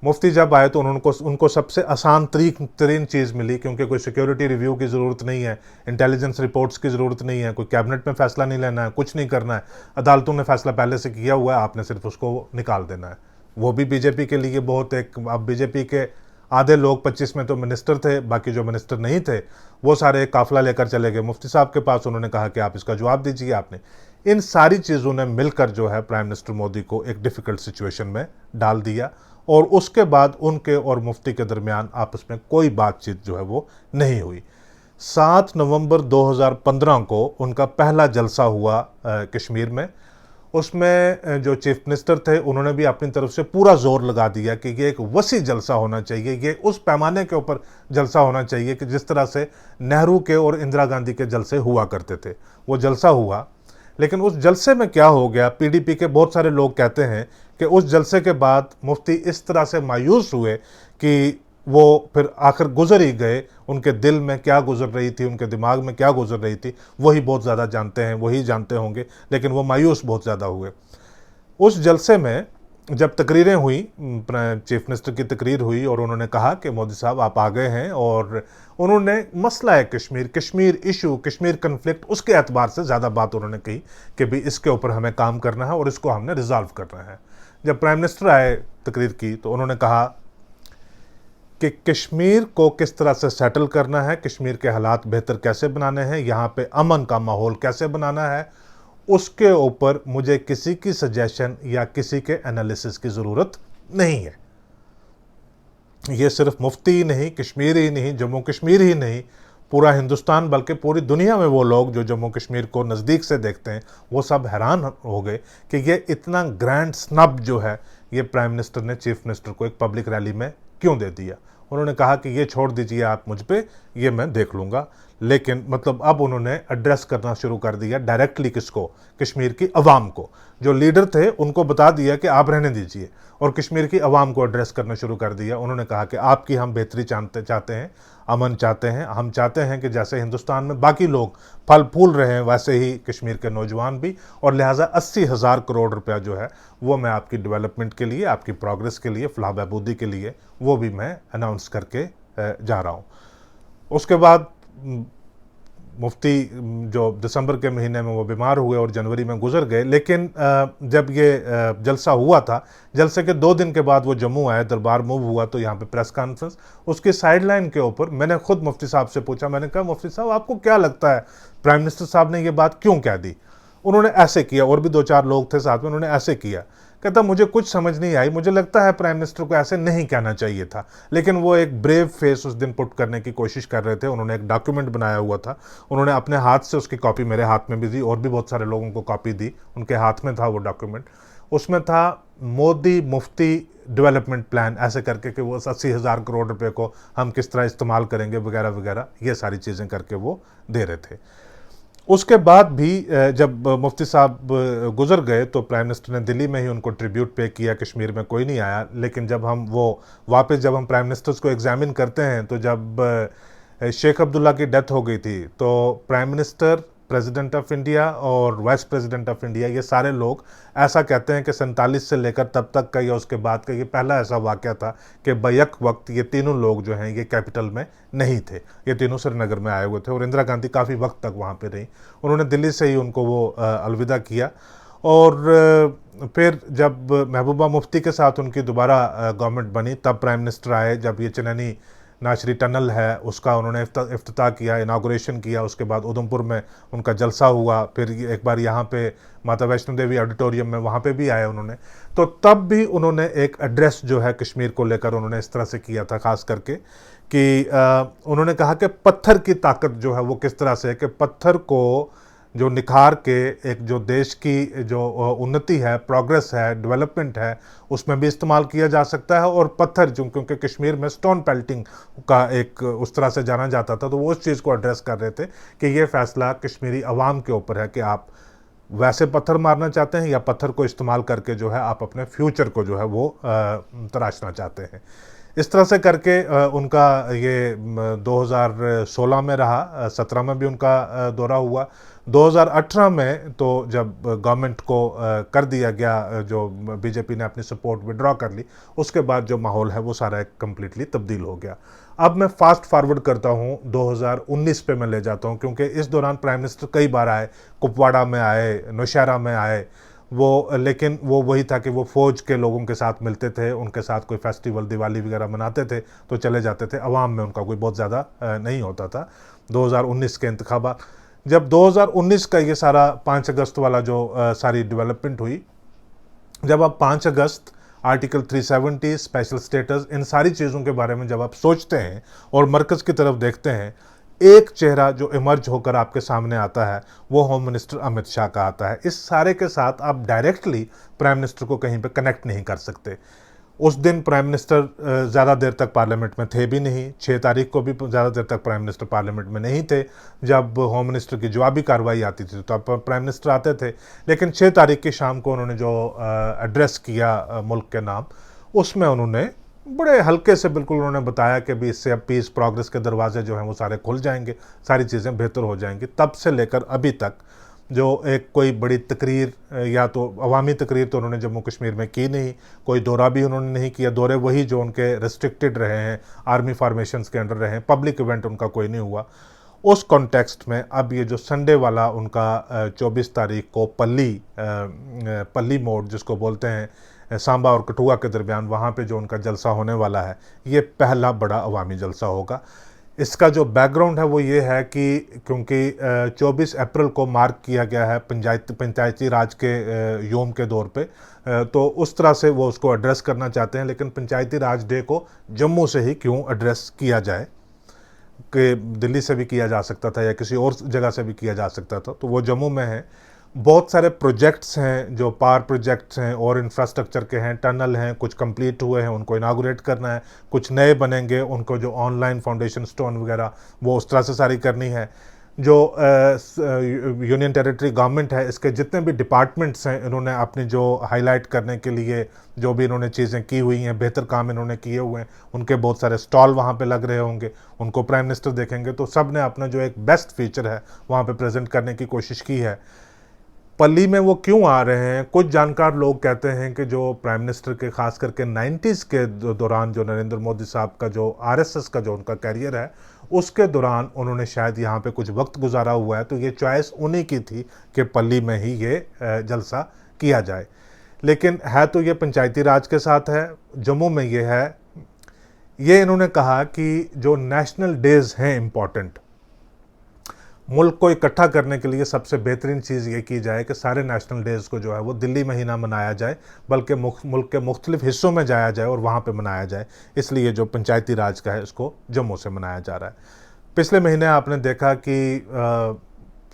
मुफ्ती जब आए तो उनको सबसे आसान तरीन चीज़ मिली, क्योंकि कोई सिक्योरिटी रिव्यू की ज़रूरत नहीं है, इंटेलिजेंस रिपोर्ट्स की ज़रूरत नहीं है, कोई कैबिनेट में फ़ैसला नहीं लेना है, कुछ नहीं करना है। अदालतों ने फ़ैसला पहले से किया हुआ है, आपने सिर्फ उसको निकाल देना है। वो भी बीजेपी के लिए बहुत एक, अब बीजेपी के आधे लोग 25 में तो मिनिस्टर थे, बाकी जो मिनिस्टर नहीं थे वो सारे काफिला लेकर चले गए मुफ्ती साहब के पास। उन्होंने कहा कि आप इसका जवाब दीजिए। आपने इन सारी चीज़ों ने मिलकर जो है प्राइम मिनिस्टर मोदी को एक डिफ़िकल्ट सिचुएशन में डाल दिया, और उसके बाद उनके और मुफ्ती के दरमियान आपस में कोई बातचीत जो है वो नहीं हुई। 7 नवंबर 2015 को उनका पहला जलसा हुआ कश्मीर में। उसमें जो चीफ मिनिस्टर थे उन्होंने भी अपनी तरफ से पूरा जोर लगा दिया कि ये एक वसी जलसा होना चाहिए, ये उस पैमाने के ऊपर जलसा होना चाहिए कि जिस तरह से नेहरू के और इंदिरा गांधी के जलसे हुआ करते थे। वो जलसा हुआ, लेकिन उस जलसे में क्या हो गया, पीडीपी के बहुत सारे लोग कहते हैं कि उस जलसे के बाद मुफ्ती इस तरह से मायूस हुए कि वो फिर आखिर गुजर ही गए। उनके दिल में क्या गुजर रही थी, उनके दिमाग में क्या गुजर रही थी, वही बहुत ज़्यादा जानते हैं, वही जानते होंगे, लेकिन वो मायूस बहुत ज़्यादा हुए। उस जलसे में जब तकरीरें हुई, चीफ मिनिस्टर की तकरीर हुई और उन्होंने कहा कि मोदी साहब आप आ गए हैं, और उन्होंने मसला है कश्मीर इशू, कश्मीर कन्फ्लिक्ट, उसके एतबार से ज़्यादा बात उन्होंने कही कि भाई इसके ऊपर हमें काम करना है और इसको हमने रिजॉल्व करना है। जब प्राइम मिनिस्टर आए तकरीर की तो उन्होंने कहा कि कश्मीर को किस तरह से सेटल करना है, कश्मीर के हालात बेहतर कैसे बनाने हैं, यहाँ पे अमन का माहौल कैसे बनाना है, उसके ऊपर मुझे किसी की सजेशन या किसी के एनालिसिस की ज़रूरत नहीं है। ये सिर्फ मुफ्ती ही नहीं, कश्मीर ही नहीं, जम्मू कश्मीर ही नहीं, पूरा हिंदुस्तान बल्कि पूरी दुनिया में वो लोग जो जम्मू कश्मीर को नज़दीक से देखते हैं वो सब हैरान हो गए कि ये इतना ग्रैंड स्नब जो है ये प्राइम मिनिस्टर ने चीफ मिनिस्टर को एक पब्लिक रैली में क्यों दे दिया। उन्होंने कहा कि ये छोड़ दीजिए आप मुझ पे, ये मैं देख लूँगा। लेकिन मतलब अब उन्होंने एड्रेस करना शुरू कर दिया डायरेक्टली किसको, कश्मीर की अवाम को। जो लीडर थे उनको बता दिया कि आप रहने दीजिए, और कश्मीर की अवाम को एड्रेस करना शुरू कर दिया। उन्होंने कहा कि आपकी हम बेहतरी चाहते हैं, अमन चाहते हैं, हम चाहते हैं कि जैसे हिंदुस्तान में बाकी लोग फल फूल रहे हैं वैसे ही कश्मीर के नौजवान भी, और लिहाजा 80,000 करोड़ रुपया जो है वो मैं आपकी डेवलपमेंट के लिए, आपकी प्रोग्रेस के लिए, फलाह बहबूदी के लिए वो भी मैं अनाउंस करके जा रहा हूँ। उसके बाद मुफ्ती जो दिसंबर के महीने में वो बीमार हुए और जनवरी में गुजर गए। लेकिन जब ये जलसा हुआ था, जलसे के 2 दिन के बाद वो जम्मू आए, दरबार मूव हुआ तो यहाँ पे प्रेस कॉन्फ्रेंस, उसकी साइडलाइन के ऊपर मैंने खुद मुफ्ती साहब से पूछा, मैंने कहा मुफ्ती साहब आपको क्या लगता है प्राइम मिनिस्टर साहब ने ये बात क्यों कह दी। उन्होंने ऐसे किया, और भी 2-4 लोग थे साथ में, उन्होंने ऐसे किया। कहता मुझे कुछ समझ नहीं आई, मुझे लगता है प्राइम मिनिस्टर को ऐसे नहीं कहना चाहिए था। लेकिन वो एक ब्रेव फेस उस दिन पुट करने की कोशिश कर रहे थे। उन्होंने एक डॉक्यूमेंट बनाया हुआ था, उन्होंने अपने हाथ से उसकी कॉपी मेरे हाथ में भी दी और भी बहुत सारे लोगों को कॉपी दी, उनके हाथ में था वो डॉक्यूमेंट। उसमें था मोदी मुफ्ती डेवलपमेंट प्लान ऐसे करके कि वो 80,000 करोड़ रुपए को हम किस तरह इस्तेमाल करेंगे वगैरह वगैरह, ये सारी चीज़ें करके वो दे रहे थे। उसके बाद भी जब मुफ्ती साहब गुजर गए तो प्राइम मिनिस्टर ने दिल्ली में ही उनको ट्रिब्यूट पे किया, कश्मीर में कोई नहीं आया। लेकिन जब हम प्राइम मिनिस्टर्स को एग्जामिन करते हैं तो जब शेख अब्दुल्ला की डेथ हो गई थी तो prime minister, president of India और वाइस प्रेसिडेंट ऑफ इंडिया, ये सारे लोग ऐसा कहते हैं कि 47 से लेकर तब तक का या उसके बाद का ये पहला ऐसा वाक़या था कि बैक वक्त ये तीनों लोग जो हैं ये कैपिटल में नहीं थे, ये तीनों श्रीनगर में आए हुए थे। और इंदिरा गांधी काफ़ी वक्त तक वहाँ पे रही, उन्होंने दिल्ली से ही उनको वो अलविदा किया। और फिर जब महबूबा मुफ्ती के साथ उनकी दोबारा गवर्नमेंट बनी तब प्राइम मिनिस्टर आए। जब ये चनैनी नाशरी टनल है उसका उन्होंने इफ्तिताह किया, इनागोरेशन किया। उसके बाद उधमपुर में उनका जलसा हुआ, फिर एक बार यहाँ पे माता वैष्णो देवी ऑडिटोरियम में वहाँ पे भी आए उन्होंने। तो तब भी उन्होंने एक एड्रेस जो है कश्मीर को लेकर उन्होंने इस तरह से किया था, ख़ास करके कि उन्होंने कहा कि पत्थर की ताकत जो है वो किस तरह से है कि पत्थर को जो निखार के एक जो देश की जो उन्नति है, प्रोग्रेस है, डेवलपमेंट है, उसमें भी इस्तेमाल किया जा सकता है। और पत्थर जो, क्योंकि कश्मीर में स्टोन पेल्टिंग का एक उस तरह से जाना जाता था, तो वो उस चीज़ को एड्रेस कर रहे थे कि ये फ़ैसला कश्मीरी अवाम के ऊपर है कि आप वैसे पत्थर मारना चाहते हैं या पत्थर को इस्तेमाल करके जो है आप अपने फ्यूचर को जो है वो तराशना चाहते हैं। इस तरह से करके उनका ये 2016 में रहा, 17 में भी उनका दौरा हुआ। 2018 में तो जब गवर्नमेंट को कर दिया गया, जो बीजेपी ने अपनी सपोर्ट विड्रॉ कर ली, उसके बाद जो माहौल है वो सारा कम्प्लीटली तब्दील हो गया। अब मैं फास्ट फॉरवर्ड करता हूँ 2019 पे मैं ले जाता हूँ, क्योंकि इस दौरान प्राइम मिनिस्टर कई बार आए, कुपवाड़ा में आए, नौशहरा में आए वो, लेकिन वो वही था कि वो फ़ौज के लोगों के साथ मिलते थे, उनके साथ कोई फेस्टिवल दिवाली वगैरह मनाते थे तो चले जाते थे, अवाम में उनका कोई बहुत ज़्यादा नहीं होता था। 2019 के इंतखाबात, जब 2019 का ये सारा 5 अगस्त वाला जो सारी डेवलपमेंट हुई, जब आप 5 अगस्त, आर्टिकल 370, स्पेशल स्टेटस, इन सारी चीज़ों के बारे में जब आप सोचते हैं और मरकज़ की तरफ देखते हैं, एक चेहरा जो इमर्ज होकर आपके सामने आता है वो होम मिनिस्टर अमित शाह का आता है। इस सारे के साथ आप डायरेक्टली प्राइम मिनिस्टर को कहीं पे कनेक्ट नहीं कर सकते। उस दिन प्राइम मिनिस्टर ज़्यादा देर तक पार्लियामेंट में थे भी नहीं, 6 तारीख को भी ज़्यादा देर तक प्राइम मिनिस्टर पार्लियामेंट में नहीं थे। जब होम मिनिस्टर की जवाबी कार्रवाई आती थी तो अब प्राइम मिनिस्टर आते थे, लेकिन 6 तारीख की शाम को उन्होंने जो एड्रेस किया मुल्क के नाम, उसमें उन्होंने बड़े हल्के से बिल्कुल उन्होंने बताया कि भी इससे अब पीस प्रोग्रेस के दरवाजे जो हैं वो सारे खुल जाएंगे, सारी चीज़ें बेहतर हो जाएंगी। तब से लेकर अभी तक जो एक कोई बड़ी तकरीर या तो अवामी तकरीर तो उन्होंने जम्मू कश्मीर में की नहीं, कोई दौरा भी उन्होंने नहीं किया, दौरे वही जो उनके रिस्ट्रिक्टेड रहे हैं, आर्मी फार्मेशंस के अंडर रहे हैं, पब्लिक इवेंट उनका कोई नहीं हुआ। उस कॉन्टेक्स्ट में अब ये जो संडे वाला उनका 24 तारीख को पल्ली मोड़ जिसको बोलते हैं, सांबा और कठुआ के दरमियान, वहाँ पे जो उनका जलसा होने वाला है, ये पहला बड़ा अवामी जलसा होगा। इसका जो बैकग्राउंड है वो ये है कि क्योंकि 24 अप्रैल को मार्क किया गया है पंचायती राज के योम के दौर पे, तो उस तरह से वो उसको एड्रेस करना चाहते हैं। लेकिन पंचायती राज डे को जम्मू से ही क्यों एड्रेस किया जाए, कि दिल्ली से भी किया जा सकता था या किसी और जगह से भी किया जा सकता था, तो वो जम्मू में है। बहुत सारे प्रोजेक्ट्स हैं जो पावर प्रोजेक्ट्स हैं और इंफ्रास्ट्रक्चर के हैं, टनल हैं, कुछ कंप्लीट हुए हैं, उनको इनागुरेट करना है, कुछ नए बनेंगे, उनको जो ऑनलाइन फाउंडेशन स्टोन वगैरह वो उस तरह से सारी करनी है। जो यूनियन टेरिटरी गवर्नमेंट है, इसके जितने भी डिपार्टमेंट्स हैं, इन्होंने अपनी जो हाईलाइट करने के लिए जो भी इन्होंने चीज़ें की हुई हैं, बेहतर काम इन्होंने किए हुए हैं, उनके बहुत सारे स्टॉल वहाँ पे लग रहे होंगे, उनको प्राइम मिनिस्टर देखेंगे तो सब ने अपना जो एक बेस्ट फीचर है वहाँ पे प्रेजेंट करने की कोशिश की है। पल्ली में वो क्यों आ रहे हैं, कुछ जानकार लोग कहते हैं कि जो प्राइम मिनिस्टर के खास करके 90s के दौरान जो नरेंद्र मोदी साहब का जो आरएसएस का जो उनका कैरियर है, उसके दौरान उन्होंने शायद यहाँ पे कुछ वक्त गुजारा हुआ है, तो ये चॉइस उन्हीं की थी कि पल्ली में ही ये जलसा किया जाए। लेकिन है तो ये पंचायती राज के साथ है, जम्मू में ये है। ये इन्होंने कहा कि जो नेशनल डेज हैं इम्पॉर्टेंट, मुल्क को इकट्ठा करने के लिए सबसे बेहतरीन चीज़ ये की जाए कि सारे नेशनल डेज़ को जो है वो दिल्ली में ही ना मनाया जाए, बल्कि मुल्क के मुख्तलिफ हिस्सों में जाया जाए और वहाँ पे मनाया जाए। इसलिए जो पंचायती राज का है इसको जम्मू से मनाया जा रहा है। पिछले महीने आपने देखा कि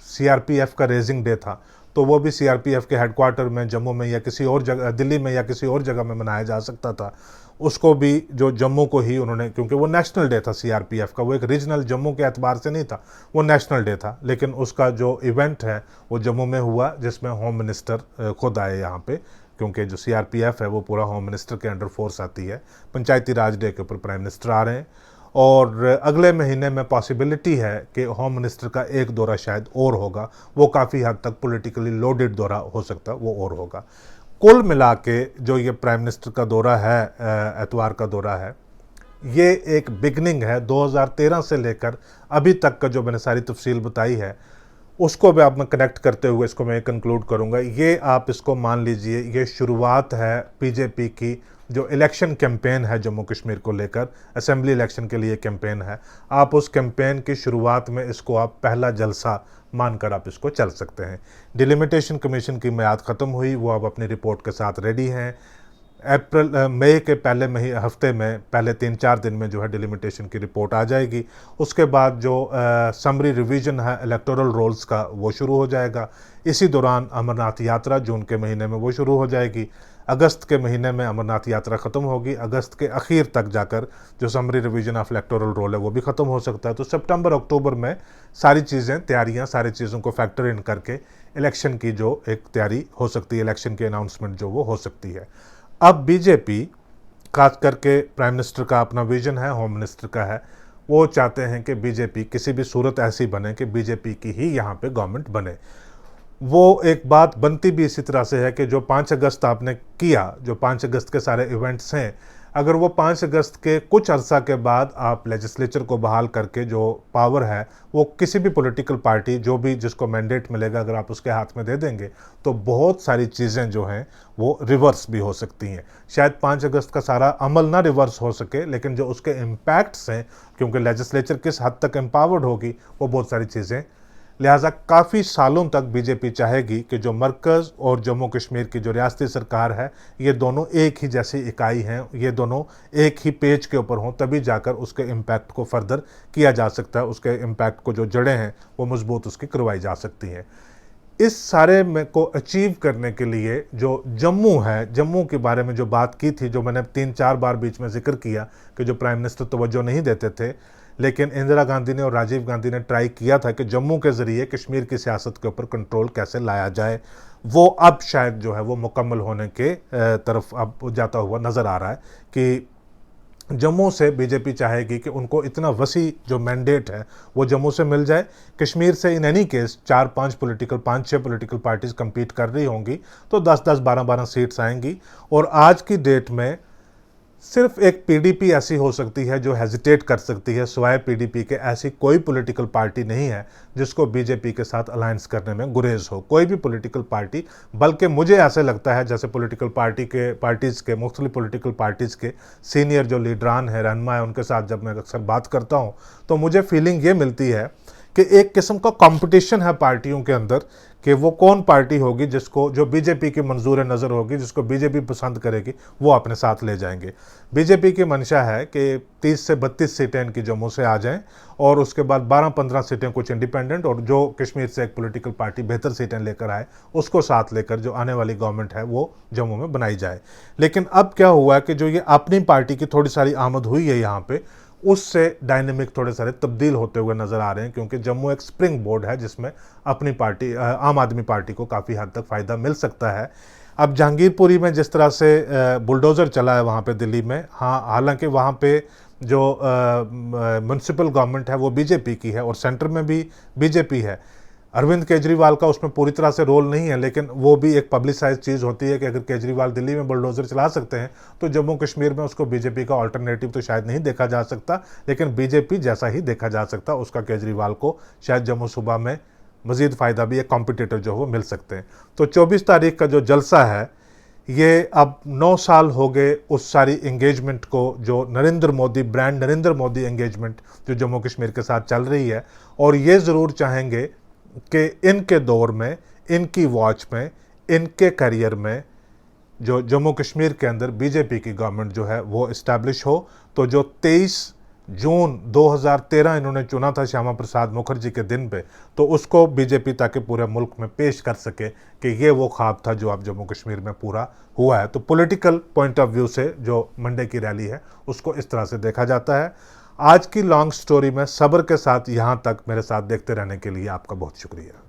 सीआरपीएफ का रेजिंग डे था, तो वो भी सीआरपीएफ के हेडक्वार्टर में जम्मू में या किसी और जगह, दिल्ली में या किसी और जगह में मनाया जा सकता था। उसको भी जो जम्मू को ही उन्होंने, क्योंकि वो नेशनल डे था सीआरपीएफ का, वो एक रीजनल जम्मू के एतबार से नहीं था, वो नेशनल डे था, लेकिन उसका जो इवेंट है वो जम्मू में हुआ, जिसमें होम मिनिस्टर खुद आए यहाँ पे, क्योंकि जो सीआरपीएफ है वो पूरा होम मिनिस्टर के अंडर फोर्स आती है। पंचायती राज डे के ऊपर प्राइम मिनिस्टर आ रहे हैं और अगले महीने में पॉसिबिलिटी है कि होम मिनिस्टर का एक दौरा शायद और होगा, वो काफ़ी हद तक पॉलिटिकली लोडेड दौरा हो सकता है, वो और होगा। कुल मिला के जो ये प्राइम मिनिस्टर का दौरा है, एतवार का दौरा है, ये एक बिगनिंग है। 2013 से लेकर अभी तक का जो मैंने सारी तफसील बताई है उसको भी आप मैं कनेक्ट करते हुए इसको मैं कंक्लूड करूँगा। ये आप इसको मान लीजिए ये शुरुआत है बीजेपी की जो इलेक्शन कैंपेन है जम्मू कश्मीर को लेकर, असेंबली इलेक्शन के लिए कैंपेन है। आप उस कैंपेन की शुरुआत में इसको आप पहला जलसा मानकर आप इसको चल सकते हैं। डिलिमिटेशन कमीशन की मियाद ख़त्म हुई, वो अब अपनी रिपोर्ट के साथ रेडी हैं। मई के पहले हफ्ते में, पहले 3-4 दिन में जो है डिलिमिटेशन की रिपोर्ट आ जाएगी। उसके बाद जो समरी रिवीजन है इलेक्टोरल रोल्स का वो शुरू हो जाएगा। इसी दौरान अमरनाथ यात्रा जून के महीने में वो शुरू हो जाएगी। अगस्त के महीने में अमरनाथ यात्रा ख़त्म होगी। अगस्त के आखिर तक जाकर जो summary revision of electoral roll है वो भी ख़त्म हो सकता है। तो सितंबर अक्टूबर में सारी चीज़ें, तैयारियां, सारी चीज़ों को फैक्टर इन करके इलेक्शन की जो एक तैयारी हो सकती है, इलेक्शन की अनाउंसमेंट जो वो हो सकती है। अब बीजेपी खास करके प्राइम मिनिस्टर का अपना विजन है, होम मिनिस्टर का है, वो चाहते हैं कि बीजेपी किसी भी सूरत ऐसी बने कि बीजेपी की ही यहाँ पे गवर्नमेंट बने। वो एक बात बनती भी इसी तरह से है कि जो 5 अगस्त आपने किया, जो 5 अगस्त के सारे इवेंट्स हैं, अगर वो 5 अगस्त के कुछ अरसा के बाद आप लेजिस्लेचर को बहाल करके जो पावर है वो किसी भी पॉलिटिकल पार्टी जो भी जिसको मैंडेट मिलेगा अगर आप उसके हाथ में दे देंगे तो बहुत सारी चीज़ें जो हैं वो रिवर्स भी हो सकती हैं। शायद 5 अगस्त का सारा अमल ना रिवर्स हो सके, लेकिन जो उसके इम्पैक्ट्स हैं, क्योंकि लेजिस्लेचर किस हद तक एम्पावर्ड होगी वो बहुत सारी चीज़ें, लिहाजा काफ़ी सालों तक बीजेपी चाहेगी कि जो मरकज़ और जम्मू कश्मीर की जो रियासती सरकार है ये दोनों एक ही जैसी इकाई हैं, ये दोनों एक ही पेज के ऊपर हों, तभी जाकर उसके इम्पैक्ट को फर्दर किया जा सकता है, उसके इम्पैक्ट को जो जड़ें हैं वो मजबूत उसकी करवाई जा सकती हैं। इस सारे में को अचीव करने के लिए जो जम्मू है, जम्मू के बारे में जो बात की थी, जो मैंने 3-4 बार बीच में जिक्र किया कि जो प्राइम मिनिस्टर तवज्जो नहीं देते थे, लेकिन इंदिरा गांधी ने और राजीव गांधी ने ट्राई किया था कि जम्मू के ज़रिए कश्मीर की सियासत के ऊपर कंट्रोल कैसे लाया जाए, वो अब शायद जो है वो मुकम्मल होने के तरफ अब जाता हुआ नज़र आ रहा है कि जम्मू से बीजेपी चाहेगी कि उनको इतना वसी जो मैंडेट है वो जम्मू से मिल जाए। कश्मीर से in any case 5-6 political parties compete कर रही होंगी तो 10-10, 12-12 सीट्स आएंगी। और आज की डेट में सिर्फ एक पीडीपी ऐसी हो सकती है जो हेजिटेट कर सकती है, सिवाय पीडीपी के ऐसी कोई पॉलिटिकल पार्टी नहीं है जिसको बीजेपी के साथ अलायंस करने में गुरेज हो, कोई भी पॉलिटिकल पार्टी। बल्कि मुझे ऐसे लगता है जैसे पार्टीज़ के मुख्तलिफ पॉलिटिकल पार्टीज़ के सीनियर जो लीडरान हैं, रहनुमा है, उनके साथ जब मैं अक्सर बात करता हूँ तो मुझे फीलिंग ये मिलती है कि एक किस्म का कंपटीशन है पार्टियों के अंदर कि वो कौन पार्टी होगी जिसको जो बीजेपी की मंजूर नज़र होगी, जिसको बीजेपी पसंद करेगी, वो अपने साथ ले जाएंगे। बीजेपी की मंशा है कि 30 से 32 सीटें इनकी जम्मू से आ जाएं और उसके बाद 12-15 सीटें कुछ इंडिपेंडेंट, और जो कश्मीर से एक पॉलिटिकल पार्टी बेहतर सीटें लेकर आए उसको साथ लेकर जो आने वाली गवर्नमेंट है वो जम्मू में बनाई जाए। लेकिन अब क्या हुआ कि जो ये अपनी पार्टी की थोड़ी सारी आमद हुई है यहाँ पे, उससे डायनेमिक थोड़े सारे तब्दील होते हुए नज़र आ रहे हैं, क्योंकि जम्मू एक स्प्रिंग बोर्ड है जिसमें अपनी पार्टी आम आदमी पार्टी को काफ़ी हद तक फ़ायदा मिल सकता है। अब जहांगीरपुरी में जिस तरह से बुलडोज़र चला है वहाँ पे दिल्ली में, हाँ, हालांकि वहाँ पे जो म्यूनसिपल गवर्नमेंट है वो बीजेपी की है और सेंटर में भी बीजेपी है। अरविंद केजरीवाल का उसमें पूरी तरह से रोल नहीं है, लेकिन वो भी एक पब्लिसाइज चीज़ होती है कि अगर केजरीवाल दिल्ली में बुलडोज़र चला सकते हैं तो जम्मू कश्मीर में उसको बीजेपी का अल्टरनेटिव तो शायद नहीं देखा जा सकता, लेकिन बीजेपी जैसा ही देखा जा सकता उसका केजरीवाल को शायद जम्मू सूबा में मज़ीद फ़ायदा भी एक कॉम्पिटिटर जो वो मिल सकते हैं। तो 24 तारीख का जो जलसा है ये अब 9 साल हो गए उस सारी इंगेजमेंट को, जो नरेंद्र मोदी ब्रांड, नरेंद्र मोदी इंगेजमेंट जो जम्मू कश्मीर के साथ चल रही है। और ये ज़रूर चाहेंगे कि इनके दौर में, इनकी वॉच में, इनके करियर में जो जम्मू कश्मीर के अंदर बीजेपी की गवर्नमेंट जो है वो इस्टेब्लिश हो। तो जो 23 जून 2013 इन्होंने चुना था श्यामा प्रसाद मुखर्जी के दिन पे, तो उसको बीजेपी ताकि पूरे मुल्क में पेश कर सके कि ये वो ख्वाब था जो अब जम्मू कश्मीर में पूरा हुआ है। तो पॉलिटिकल पॉइंट ऑफ व्यू से जो मंडे की रैली है उसको इस तरह से देखा जाता है। आज की लॉन्ग स्टोरी में सब्र के साथ यहाँ तक मेरे साथ देखते रहने के लिए आपका बहुत शुक्रिया।